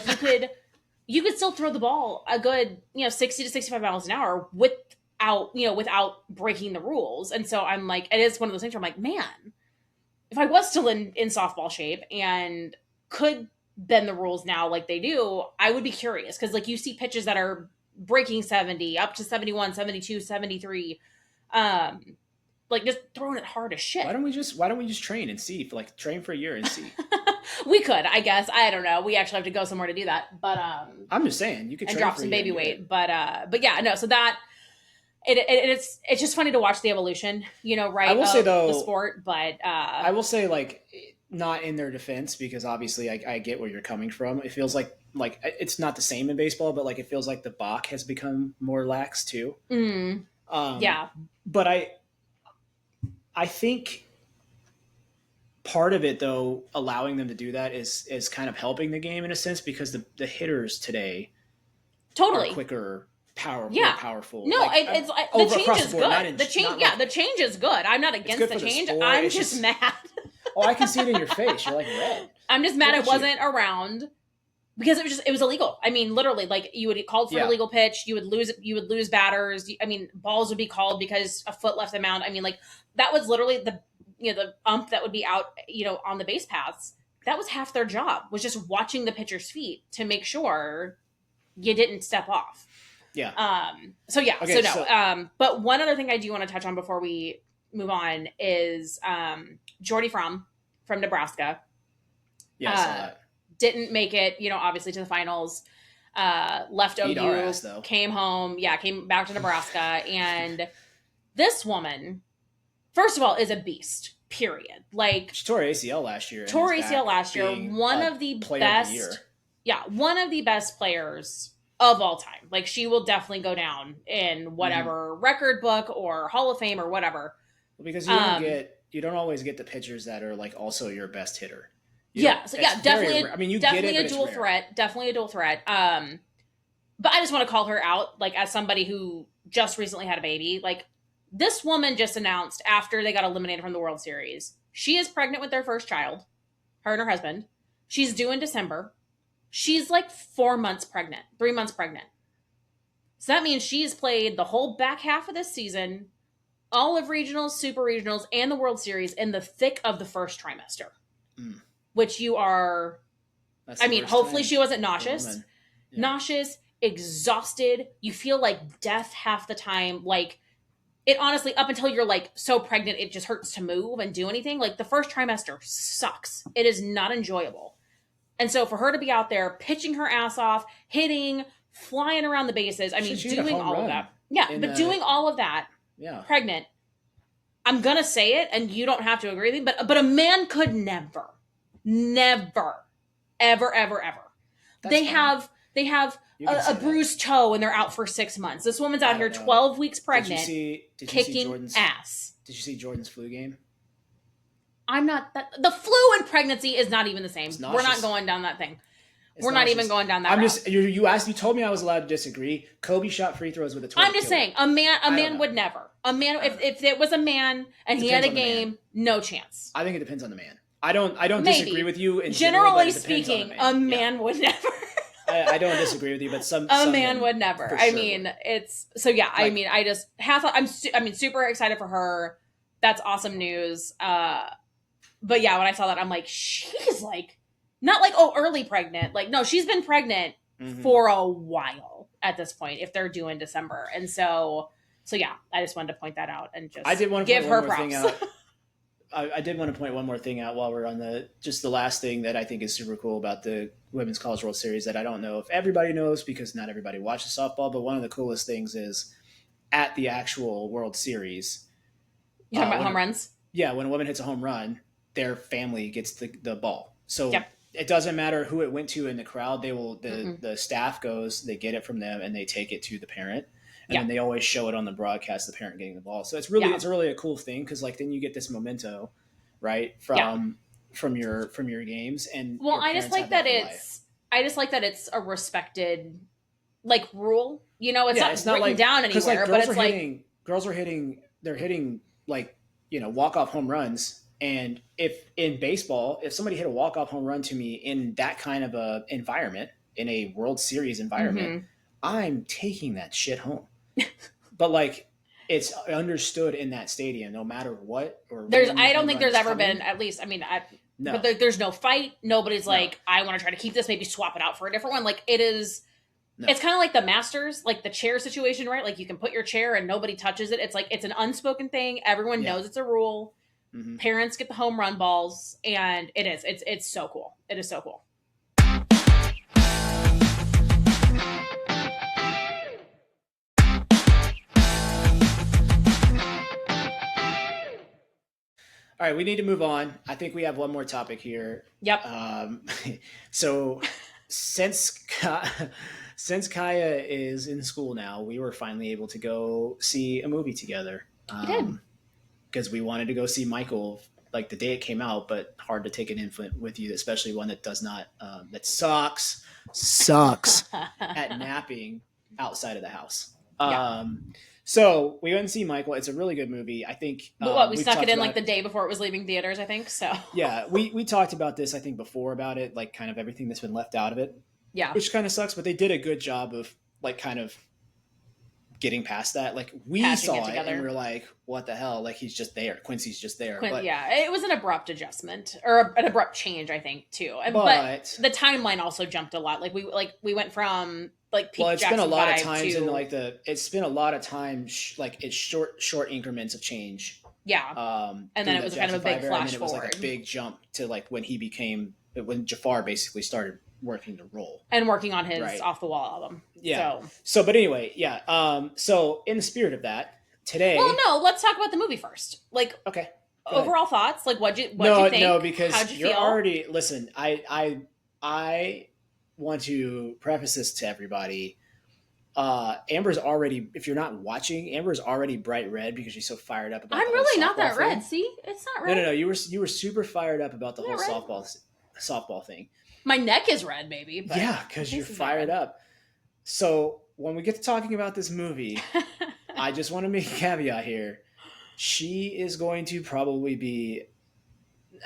you could still throw the ball a good 60 to 65 miles an hour without breaking the rules. And so I'm it is one of those things where I'm like, man, if I was still in softball shape and could bend the rules now like they do, I would be curious because you see pitches that are breaking 70 up to 71, 72, 73. Just throwing it hard as shit. Why don't we just train and see train for a year and see? We could, I guess. I don't know. We actually have to go somewhere to do that. But I'm just saying you could and train drop for some a year baby weight. But yeah, no. So that it's just funny to watch the evolution, right? I will say though, the sport, but I will say like not in their defense because obviously I get where you're coming from. It feels like it's not the same in baseball, but like it feels like the Bach has become more lax too. Yeah, but I think part of it though, allowing them to do that is kind of helping the game in a sense because the hitters today totally are quicker, powerful. No, like, it's the change is good. The change is good. I'm not against the change. I'm just mad. Oh, I can see it in your face. You're like red. I'm just mad it wasn't around because it was illegal. I mean, literally, like you would get called for an illegal pitch. You would lose batters. I mean, balls would be called because a foot left the mound. I mean, like that was literally the ump that would be out, on the base paths. That was half their job, was just watching the pitcher's feet to make sure you didn't step off. Yeah. So yeah. Okay, so no. But one other thing I do want to touch on before we move on is Jordy from Nebraska. Yeah, I saw that. Didn't make it, obviously to the finals. Left OU, came home. Yeah, came back to Nebraska, and this woman, first of all, is a beast. Period. Like she tore ACL last year. One of the best. Yeah, one of the best players of all time. Like she will definitely go down in whatever record book or Hall of Fame or whatever. Well, because you don't always get the pitchers that are like also your best hitter. Definitely. I mean, you definitely get it, a dual threat. Definitely a dual threat. But I just want to call her out, like as somebody who just recently had a baby. Like this woman just announced after they got eliminated from the World Series, she is pregnant with their first child. Her and her husband. She's due in December. She's like 3 months pregnant. So that means she's played the whole back half of this season, all of regionals, super regionals, and the World Series in the thick of the first trimester. Which you are, hopefully she wasn't nauseous. Yeah. Nauseous, exhausted. You feel like death half the time. Like it honestly, up until you're like so pregnant, it just hurts to move and do anything. Like the first trimester sucks. It is not enjoyable. And so for her to be out there pitching her ass off, hitting, flying around the bases, doing all of that. Yeah, doing all of that, pregnant. I'm going to say it, and you don't have to agree with me, but a man could never, ever. They have a bruised toe, and they're out for 6 months. This woman's out here 12 weeks pregnant, kicking ass. Did you see Jordan's flu game? The flu and pregnancy is not even the same. We're not going down that thing. We're not even going down that route. You told me I was allowed to disagree. Kobe shot free throws with a toilet. I'm just saying, a man would never. A man, if it was a man and he had a game, no chance. I think it depends on the man. I don't disagree with you in generally speaking, a man would never. I don't disagree with you, but some man would never. I mean, it's so yeah. Like, I just I'm super excited for her. That's awesome news. But yeah, when I saw that, I'm like, she's like, not like, early pregnant. Like, no, she's been pregnant for a while at this point, if they're due in December. And so yeah, I just wanted to point that out and just give her props. I did want to point one more thing out while we're on the last thing that I think is super cool about the Women's College World Series that I don't know if everybody knows because not everybody watches softball, but one of the coolest things is at the actual World Series. You talking about home runs? Yeah, when a woman hits a home run, their family gets the ball. So it doesn't matter who it went to in the crowd. They will the staff goes, they get it from them, and they take it to the parent. And then they always show it on the broadcast, the parent getting the ball. So it's really a cool thing because like then you get this memento, right, from your games. And I just like that it's a respected like rule. It's not written down anywhere, but it's like girls are hitting like walk-off home runs. And if in baseball, if somebody hit a walk-off home run to me in that kind of a environment, in a World Series environment, I'm taking that shit home. But like, it's understood in that stadium, no matter what. I don't think there's ever been, at least, no. But there's no fight. Nobody's like, I want to try to keep this, maybe swap it out for a different one. Like it is, it's kind of like the Masters, like the chair situation, right? Like you can put your chair and nobody touches it. It's like, it's an unspoken thing. Everyone knows it's a rule. Parents get the home run balls, and it's so cool. It is so cool. All right, we need to move on. I think we have one more topic here. Yep. So since since Kaia is in school now, we were finally able to go see a movie together. We did. Because we wanted to go see Michael like the day it came out, but hard to take an infant with you, especially one that does not that sucks at napping outside of the house. Yeah. So we went and see Michael. It's a really good movie. I think. But what, we snuck it in like the day before it was leaving theaters, I think. So yeah, we talked about this, I think, before about it, like kind of everything that's been left out of it. Yeah. Which kind of sucks, but they did a good job of like kind of getting past that. Like we Patching saw it it together. and we were like, what the hell? Like he's just there. Quincy's just there. But, yeah, it was an abrupt adjustment or an abrupt change, I think, too. But the timeline also jumped a lot. Like we went from like peak it's Jackson been a lot of 5 times to, in like it's been a lot of times like it's short increments of change. Yeah. And then it was kind of a big flash it was forward. like a big jump to like when Jafar basically started working the role and working on his Off the Wall album. Yeah. So but anyway, yeah. So in the spirit of that, today. Well, no, let's talk about the movie first. Like, okay. Overall thoughts? Like, what'd you think? No, because how'd you you're feel? already listen. I want to preface this to everybody. Amber's already, if you're not watching, Amber's already bright red because she's so fired up about. I'm really not that red. See, it's not red. No. You were super fired up about the whole softball thing. My neck is red, maybe. But yeah, because you're fired up. So when we get to talking about this movie, I just want to make a caveat here. She is going to probably be,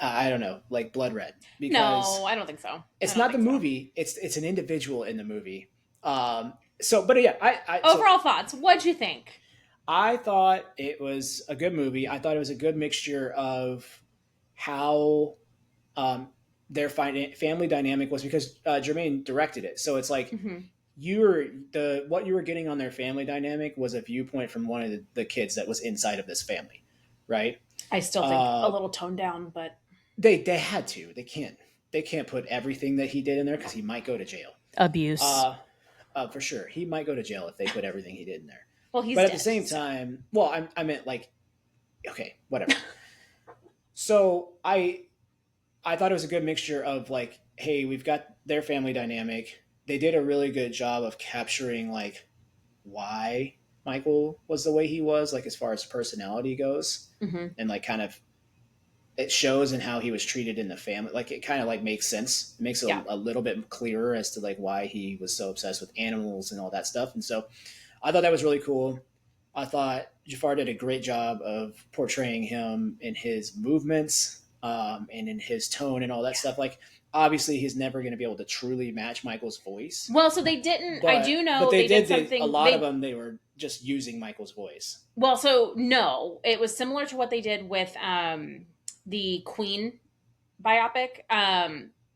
I don't know, like blood red. Because no, I don't think so. It's not the movie. It's an individual in the movie. But yeah, overall thoughts. What'd you think? I thought it was a good movie. I thought it was a good mixture of how their family dynamic was, because Jermaine directed it. So it's like what you were getting on their family dynamic was a viewpoint from one of the kids that was inside of this family, right? I still think a little toned down, but they had to. They can't put everything that he did in there because he might go to jail. Abuse. For sure. He might go to jail if they put everything he did in there. Well, he's but dead, at the same time, well, I meant like, okay, whatever. So I thought it was a good mixture of like, hey, we've got their family dynamic. They did a really good job of capturing like why Michael was the way he was, like as far as personality goes, and like kind of it shows in how he was treated in the family. Like it kind of like makes sense. It makes it a little bit clearer as to like why he was so obsessed with animals and all that stuff. And so I thought that was really cool. I thought Jafar did a great job of portraying him in his movements and in his tone and all that stuff. Like obviously he's never going to be able to truly match Michael's voice. Well, so they didn't. I do know, but they did something. A lot of them, they were just using Michael's voice. Well, so no, it was similar to what they did with the Queen biopic.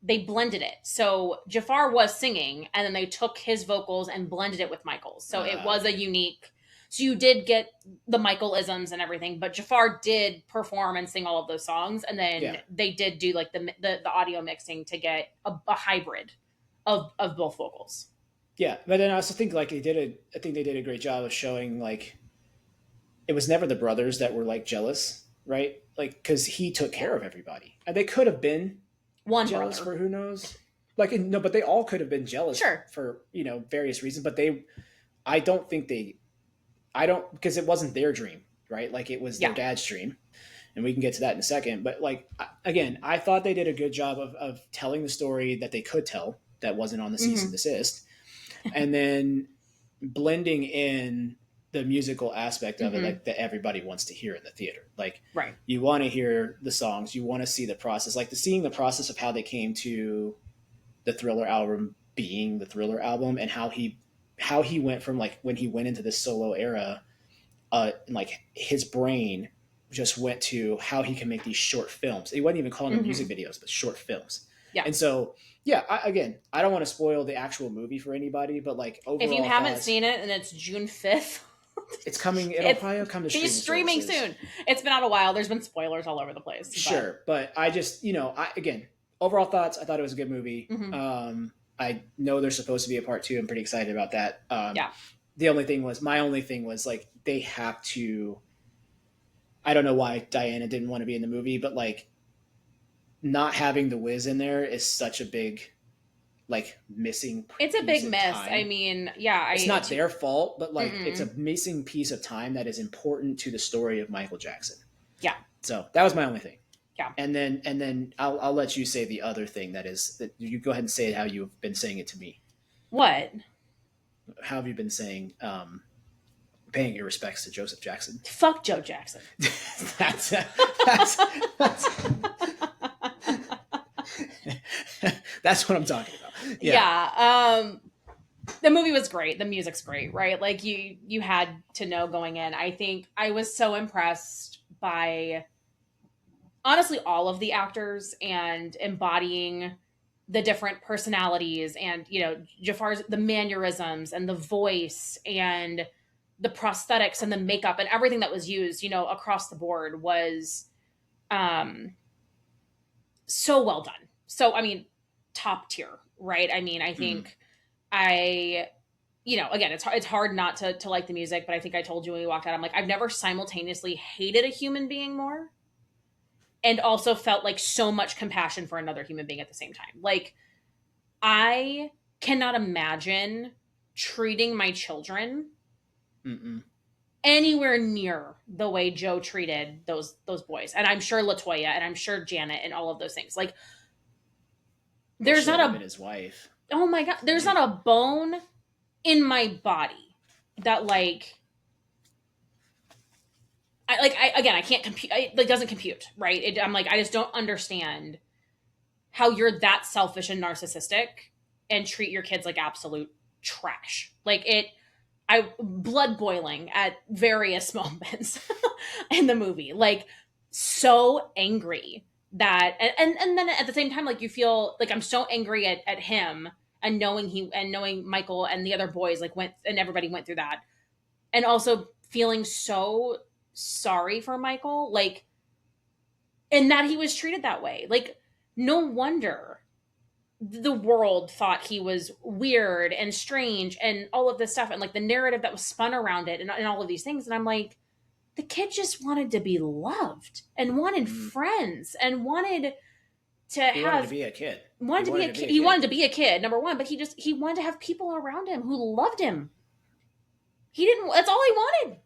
They blended it. So Jafar was singing, and then they took his vocals and blended it with Michael's. So it was a unique. So you did get the Michael-isms and everything, but Jafar did perform and sing all of those songs, and then they did do like the audio mixing to get a hybrid of both vocals. Yeah, but then I also think like I think they did a great job of showing like it was never the brothers that were like jealous, right? Like because he took care of everybody, and they could have been jealous for who knows. Like no, but they all could have been jealous for various reasons. But I don't because it wasn't their dream, right? Like it was their dad's dream, and we can get to that in a second. But like again, I thought they did a good job of telling the story that they could tell that wasn't on the cease and desist, and then blending in the musical aspect of it, like that everybody wants to hear in the theater. Like you want to hear the songs, you want to see the process, like seeing the process of how they came to the Thriller album being the Thriller album, and how he went from like when he went into this solo era, like his brain just went to how he can make these short films. He wasn't even calling them music videos, but short films. Yeah. And so, I don't want to spoil the actual movie for anybody, but like overall, if you haven't seen it and it's June 5th, it's coming. It'll probably come to streaming soon. It's been out a while. There's been spoilers all over the place. Sure. But I just, overall thoughts, I thought it was a good movie. I know there's supposed to be a part 2. I'm pretty excited about that. My only thing was like, they have to, I don't know why Diana didn't want to be in the movie, but like not having the Wiz in there is such a big like missing It's a piece big of miss. time. I mean, yeah, it's not their fault, but like Mm-mm. it's a missing piece of time that is important to the story of Michael Jackson. Yeah. So that was my only thing. Yeah. And then I'll let you say the other thing that you go ahead and say it how you've been saying it to me. What? How have you been saying paying your respects to Joseph Jackson? Fuck Joe Jackson. that's that's what I'm talking about. Yeah. The movie was great. The music's great, right? Like you had to know going in. I think I was so impressed by honestly all of the actors and embodying the different personalities and, you know, Jafar's the mannerisms and the voice and the prosthetics and the makeup and everything that was used, you know, across the board was so well done. So I mean, top tier, right? I mean, I think you know, again, it's hard not to like the music, but I think I told you when we walked out, I'm like, I've never simultaneously hated a human being more and also felt like so much compassion for another human being at the same time. Like, I cannot imagine treating my children anywhere near the way Joe treated those boys. And I'm sure LaToya and I'm sure Janet and all of those things. Like, there's not a his wife. Oh my God, there's not a bone in my body that like I can't compute. It doesn't compute, right? I'm like, I just don't understand how you're that selfish and narcissistic and treat your kids like absolute trash. Like I blood boiling at various moments in the movie, like so angry that, and then at the same time, like you feel like I'm so angry at him and knowing Michael and the other boys like went and everybody went through that, and also feeling so sorry for Michael, like, and that he was treated that way. Like, no wonder the world thought he was weird and strange and all of this stuff, and like the narrative that was spun around it and all of these things. And I'm like, the kid just wanted to be loved and wanted friends and wanted to be a kid. He wanted to be a kid, number one, but he wanted to have people around him who loved him. That's all he wanted.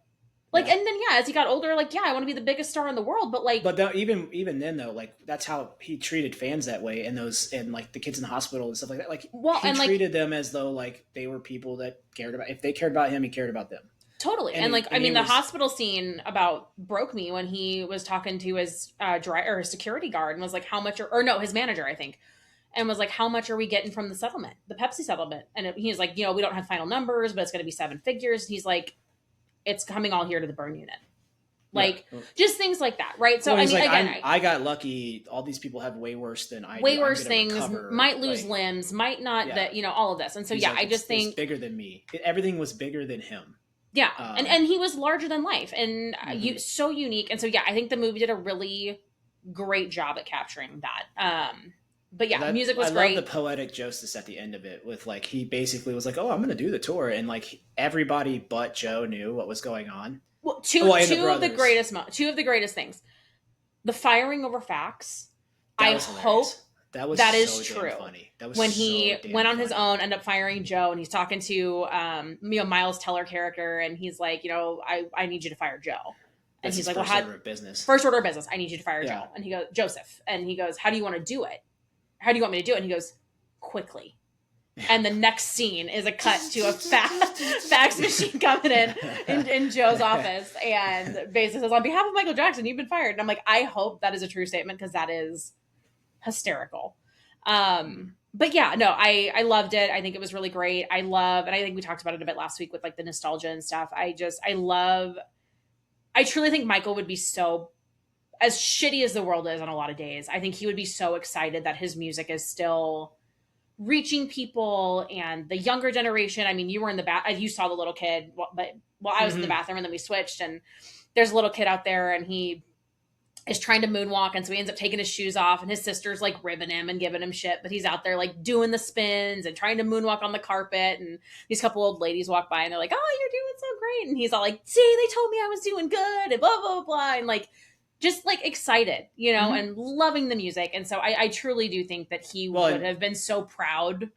Like, and then as he got older, like, I want to be the biggest star in the world, but like, even then though, like that's how he treated fans that way, and like the kids in the hospital and stuff like that. Like, he treated them as though like they were people that cared about. If they cared about him, he cared about them. Totally. And the hospital scene broke me when he was talking to his his security guard and was like, how much his manager, I think, and was like, how much are we getting from the settlement, the Pepsi settlement? And he was like, you know, we don't have final numbers, but it's going to be 7 figures. And he's like, it's coming all here to the burn unit. Like, just things like that, right? So, I mean, like, again, I got lucky. All these people have way worse than I do. Way worse things, might lose limbs, might not, that, you know, all of this. And so, I just think... It's bigger than me. Everything was bigger than him. Yeah, and he was larger than life and so unique. And so, I think the movie did a really great job at capturing that. But music was great. I love the poetic justice at the end of it with like, he basically was like, oh, I'm going to do the tour. And like everybody but Joe knew what was going on. Well, two of the greatest things. The firing over facts. I hope that is true. Funny. That was when he went on his own, ended up firing Joe, and he's talking to Miles Teller character, and he's like, you know, I need you to fire Joe. And he's like, first order of business. First order of business. I need you to fire Joe. And he goes, Joseph. And he goes, how do you want to do it? How do you want me to do it? And he goes, quickly. And the next scene is a cut to a fax machine coming in Joe's office, and basically says, on behalf of Michael Jackson, you've been fired. And I'm like, I hope that is a true statement, because that is hysterical. But I loved it. I think it was really great. And I think we talked about it a bit last week with like the nostalgia and stuff. I truly think Michael would be so, as shitty as the world is on a lot of days, I think he would be so excited that his music is still reaching people and the younger generation. I mean, you were in you saw the little kid, but I was in the bathroom, and then we switched, and there's a little kid out there, and he is trying to moonwalk, and so he ends up taking his shoes off, and his sister's like ribbing him and giving him shit, but he's out there like doing the spins and trying to moonwalk on the carpet, and these couple old ladies walk by and they're like, oh, you're doing so great, and he's all like, see, they told me I was doing good, and blah blah blah, and like just like excited, you know, and loving the music. And so I truly do think that he would have been so proud.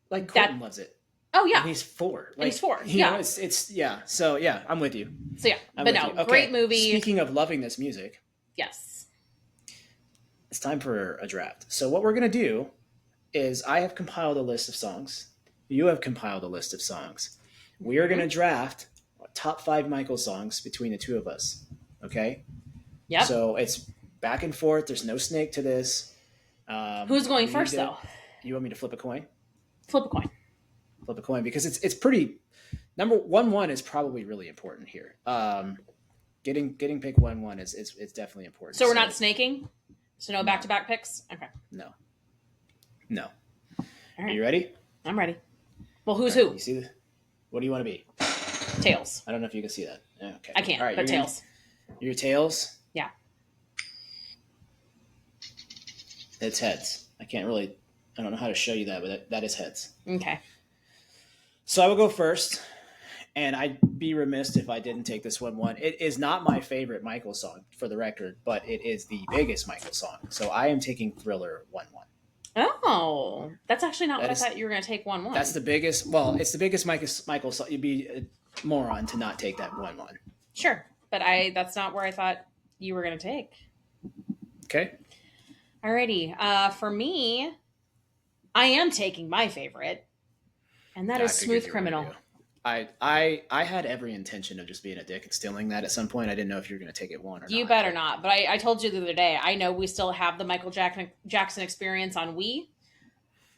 Like Colton loves it. Oh yeah, and he's 4. Like, he's 4. You know, it's yeah. So yeah, I'm with you. So yeah, but no, okay. Great movie. Speaking of loving this music, yes, it's time for a draft. So what we're gonna do is I have compiled a list of songs. You have compiled a list of songs. We are gonna draft top 5 Michael songs between the two of us. Okay. Yeah. So it's back and forth. There's no snake to this. Who's going first though? You want me to flip a coin? Flip a coin. Flip a coin because it's pretty. Number 1 is probably really important here. Getting pick 1 is it's definitely important. So we're not snaking. So no back-to-back picks. Okay. No. All right. Are you ready? I'm ready. Well, who's who? You see what do you want to be? Tails. I don't know if you can see that. Okay. I can't. All right, but Tails. Your Tails. Yeah. It's heads. I don't know how to show you that, but that is heads. Okay. So I will go first, and I'd be remiss if I didn't take this 1. It is not my favorite Michael song, for the record, but it is the biggest Michael song. So I am taking Thriller 1-1. Oh, that's actually not what I thought you were going to take 1-1. That's the biggest. Well, it's the biggest Michael song. You'd be a moron to not take that 1-1. Sure, but that's not where I thought you were going to take. Okay. Alrighty. For me, I am taking my favorite, and that is Smooth Criminal. I had every intention of just being a dick and stealing that at some point. I didn't know if you were going to take it 1 or not. You better not. But I told you the other day, I know we still have the Michael Jackson experience on Wii.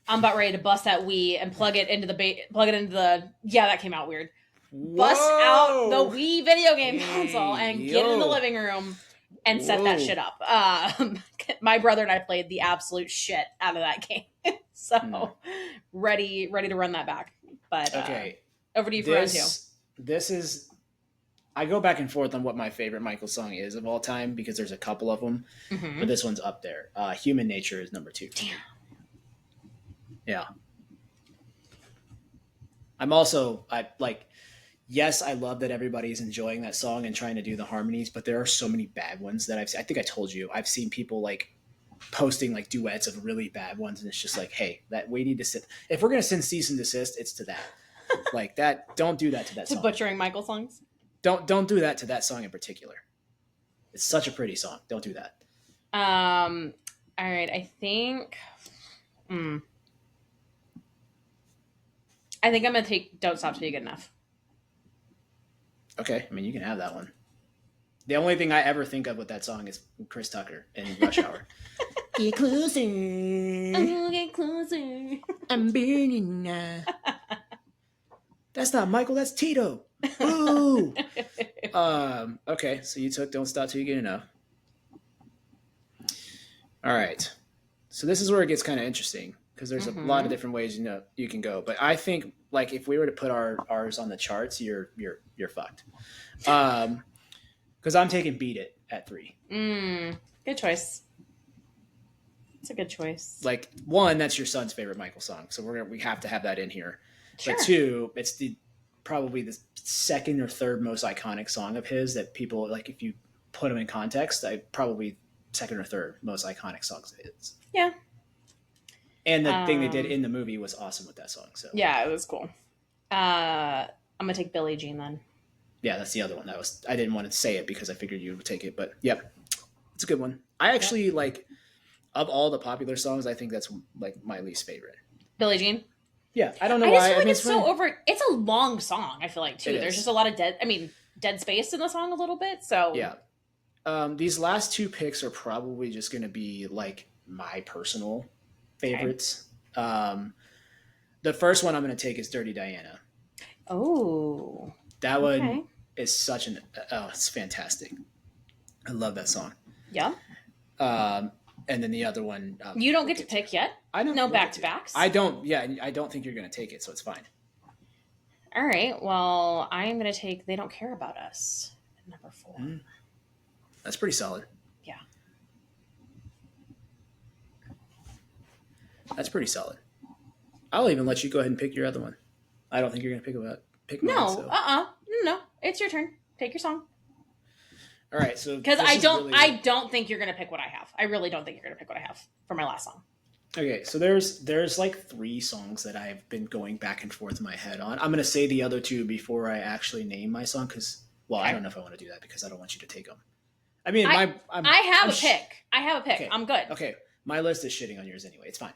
I'm about ready to bust that Wii and plug it into the yeah, that came out weird. Whoa. Bust out the Wii video game console and get in the living room and set that shit up. My brother and I played the absolute shit out of that game. So ready to run that back. But okay. Over to you for round 2. This is, I go back and forth on what my favorite Michael song is of all time because there's a couple of them, but this one's up there. Human Nature is number 2. Damn. Yeah. I'm also, yes, I love that everybody's enjoying that song and trying to do the harmonies, but there are so many bad ones that I've seen. I think I told you, I've seen people like posting like duets of really bad ones, and it's just like, hey, that we need to sit. If we're going to send cease and desist, it's to that. Like that, don't do that to that song. To butchering Michael songs? Don't do that to that song in particular. It's such a pretty song. Don't do that. All right, I think I'm gonna take Don't Stop Till You Get Enough. Okay, I mean you can have that one. The only thing I ever think of with that song is Chris Tucker in Rush Hour. Get closer. Oh, get closer. I'm burning now. That's not Michael, that's Tito. Ooh. Okay, so you took Don't Stop Till You Get Enough. All right. So this is where it gets kind of interesting because there's a lot of different ways you can go. But I think like if we were to put ours on the charts, you're fucked. Because I'm taking Beat It at 3. Good choice. It's a good choice. Like 1, that's your son's favorite Michael song, so we have to have that in here. Sure. But 2, it's probably the second or third most iconic song of his that people like. If you put him in context, probably second or third most iconic songs of his. Yeah. And the thing they did in the movie was awesome with that song. So yeah, it was cool. I'm gonna take Billie Jean then. Yeah, that's the other one. I didn't want to say it because I figured you would take it, but yep, it's a good one. I actually like of all the popular songs, I think that's like my least favorite. Billie Jean. Yeah, I don't know why. I just feel like it's so over. It's a long song. I feel like too. There's just a lot of dead space in the song a little bit. So yeah, these last 2 picks are probably just going to be like my personal favorites. Okay. The first one I'm going to take is Dirty Diana. Oh, that one is such it's fantastic. I love that song. Yeah. And then the other one, you don't get to pick yet. I don't. No back-to-backs. I don't. Yeah, I don't think you're going to take it, so it's fine. All right. Well, I'm going to take "They Don't Care About Us" at number 4. That's pretty solid. That's pretty solid. I'll even let you go ahead and pick your other one. I don't think you're gonna pick mine. No, So no, it's your turn. Take your song. all right, so Because really... I don't think you're gonna pick what I have. I really don't think you're gonna pick what I have for my last song. Okay, so there's like 3 songs that I've been going back and forth in my head on. I'm gonna say the other 2 before I actually name my song because, well, I don't know if I want to do that because I don't want you to take them. I mean, I have a pick. I have a pick. Okay. I'm good. Okay, my list is shitting on yours anyway. It's fine.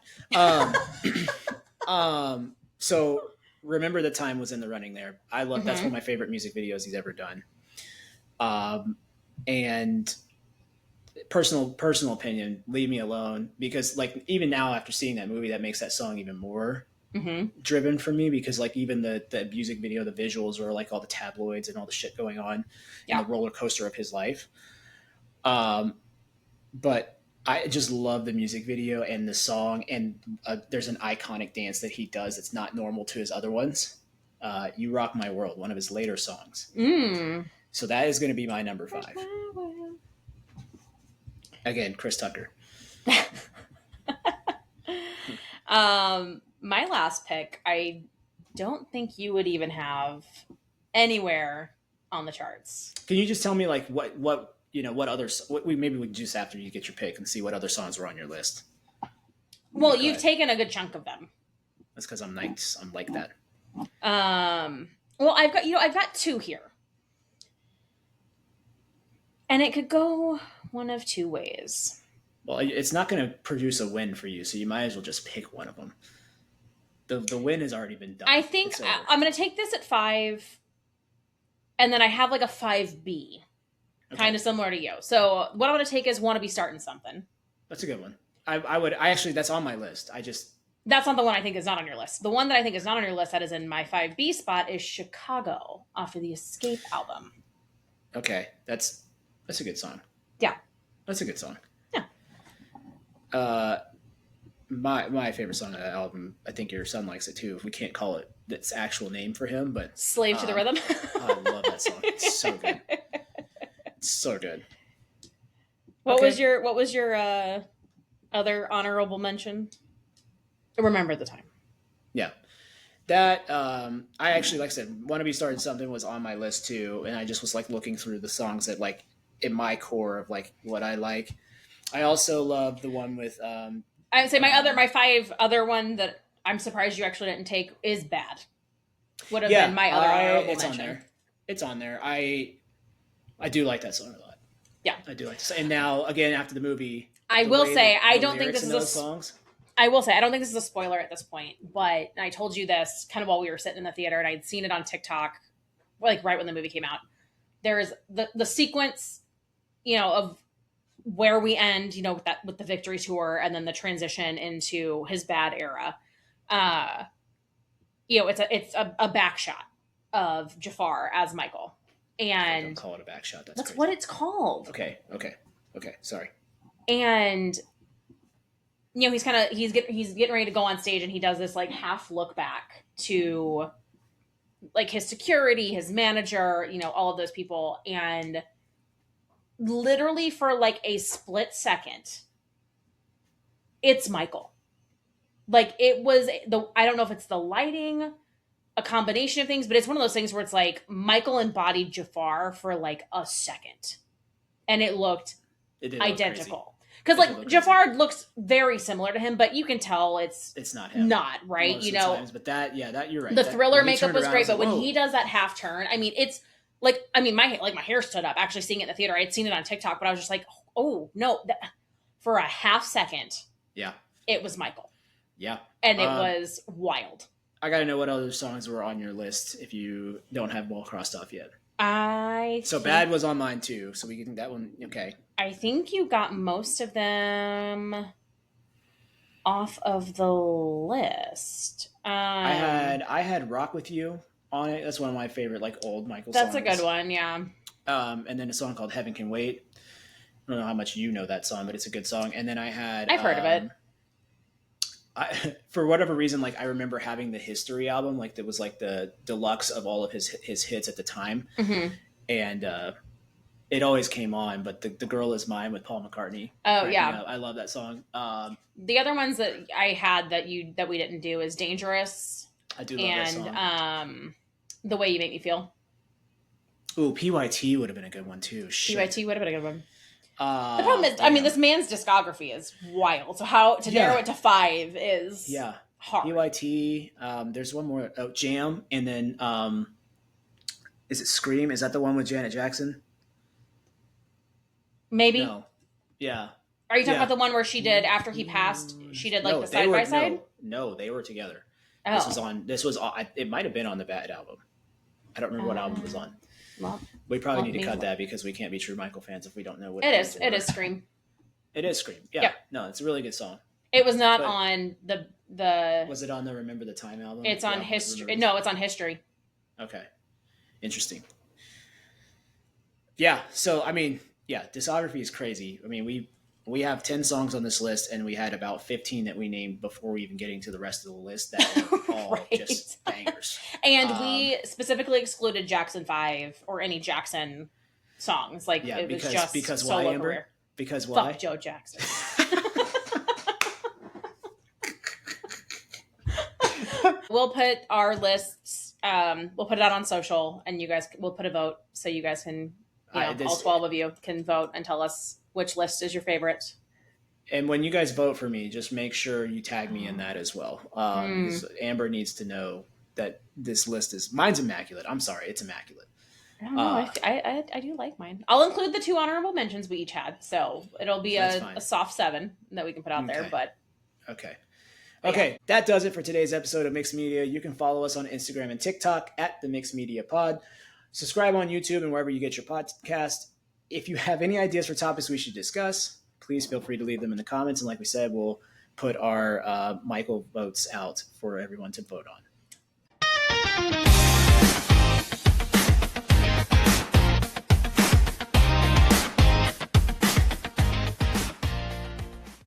So Remember the Time was in the running there. I love that's one of my favorite music videos he's ever done. And personal opinion, Leave Me Alone, because like even now after seeing that movie, that makes that song even more driven for me, because like even the music video, the visuals are like all the tabloids and all the shit going on in the roller coaster of his life. But I just love the music video and the song, and there's an iconic dance that he does that's not normal to his other ones. You Rock My World, one of his later songs. So that is going to be my number 5. Again, Chris Tucker. My last pick, I don't think you would even have anywhere on the charts. Can you just tell me like what others? Maybe we can just after you get your pick and see what other songs were on your list. Well, you've taken a good chunk of them. That's because I'm nice. I'm like that. Well, I've got 2 here. And it could go one of 2 ways. Well, it's not going to produce a win for you, so you might as well just pick one of them. The win has already been done. I think I'm going to take this at 5, and then I have like a 5B, kind of similar to you. So what I'm going to take is Want to Be Starting Something. That's a good one. I actually, that's on my list. That's not the one I think is not on your list. The one that I think is not on your list that is in my 5B spot is Chicago off of the Escape album. Okay, that's a good song. Yeah. That's a good song. Yeah. My favorite song on that album, I think your son likes it too, if we can't call it its actual name for him, but Slave to the Rhythm. I love that song. It's so good. It's so good. What was your other honorable mention? Remember the Time. Yeah. That I actually, like I said, Want to Be Starting Something was on my list too, and I just was like looking through the songs that like in my core of like what I like. I also love the one with I would say my 5 other one that I'm surprised you actually didn't take is Bad. Would have been my other honorable mention. On there. It's on there. I do like that song a lot. Yeah, I do like to say. And now again after the movie, I will say I don't think this is a songs. I will say I don't think this is a spoiler at this point, but I told you this kind of while we were sitting in the theater, and I'd seen it on TikTok, like right when the movie came out. There's the sequence, of where we end, with the victory tour, and then the transition into his Bad era. It's a back shot of Jafar as Michael, and don't call it a back shot. That's crazy. What it's called. Okay. Sorry. And he's getting ready to go on stage, and he does this like half look back to like his security, his manager, all of those people, and literally for like a split second, it's Michael. Like it was I don't know if it's the lighting, a combination of things, but it's one of those things where it's like Michael embodied Jafar for like a second, and it looked identical. Because like Jafar looks very similar to him, but you can tell it's not him. Not right, times, but that you're right. The Thriller makeup was great, but when he does that half turn, I mean, it's like my hair stood up actually seeing it in the theater. I had seen it on TikTok, but I was just like, oh no, for a half second, it was Michael. Yeah, and it was wild. I got to know what other songs were on your list if you don't have them all crossed off yet. Bad was on mine too, so we can that one. Okay. I think you got most of them off of the list. I had Rock With You on it. That's one of my favorite like old Michael songs. That's a good one, yeah. And then a song called Heaven Can Wait. I don't know how much you know that song, but it's a good song. And then I've heard of it. For whatever reason, like I remember having the History album, like that was like the deluxe of all of his hits at the time, and it always came on, but the Girl Is Mine with Paul McCartney. Oh yeah, I love that song. the other ones that I had that we didn't do is Dangerous. I do love that song. And The Way You Make Me Feel. Ooh, PYT would have been a good one too. Shit. PYT would have been a good one. The problem is, I mean, this man's discography is wild. So how to narrow it to 5 is hard. PYT. There's one more. Oh, Jam, and then is it Scream? Is that the one with Janet Jackson? Maybe. No. Yeah. Are you talking about the one where she did after he passed? She did like the side by side. No, they were together. Oh. This was. It might have been on the Bad album. I don't remember what album it was on. Well, we probably need to cut that because we can't be true Michael fans if we don't know what it is. It is Scream. It is Scream. Yeah. Yep. No, it's a really good song. It was not on the. Was it on the Remember the Time album? It's on History. No, it's on History. Okay. Interesting. Yeah. So I mean, discography is crazy. I mean, we have 10 songs on this list, and we had about 15 that we named before we even getting to the rest of the list that were all just bangers. And we specifically excluded Jackson 5 or any Jackson songs. Like it was just because solo why, Amber? career. Because why? Fuck Joe Jackson. We'll put our lists. We'll put it out on social, and you guys will put a vote so you guys can, all 12 of you can vote and tell us which list is your favorite. And when you guys vote for me, just make sure you tag me in that as well. Amber needs to know that this list is mine's immaculate. I'm sorry, it's immaculate. I don't know. I do like mine. I'll include the 2 honorable mentions we each had, so it'll be a soft 7 that we can put out there. But okay, that does it for today's episode of Mixed Media. You can follow us on Instagram and TikTok at the Mixed Media Pod. Subscribe on YouTube and wherever you get your podcast. If you have any ideas for topics we should discuss, please feel free to leave them in the comments. And like we said, we'll put our Michael votes out for everyone to vote on.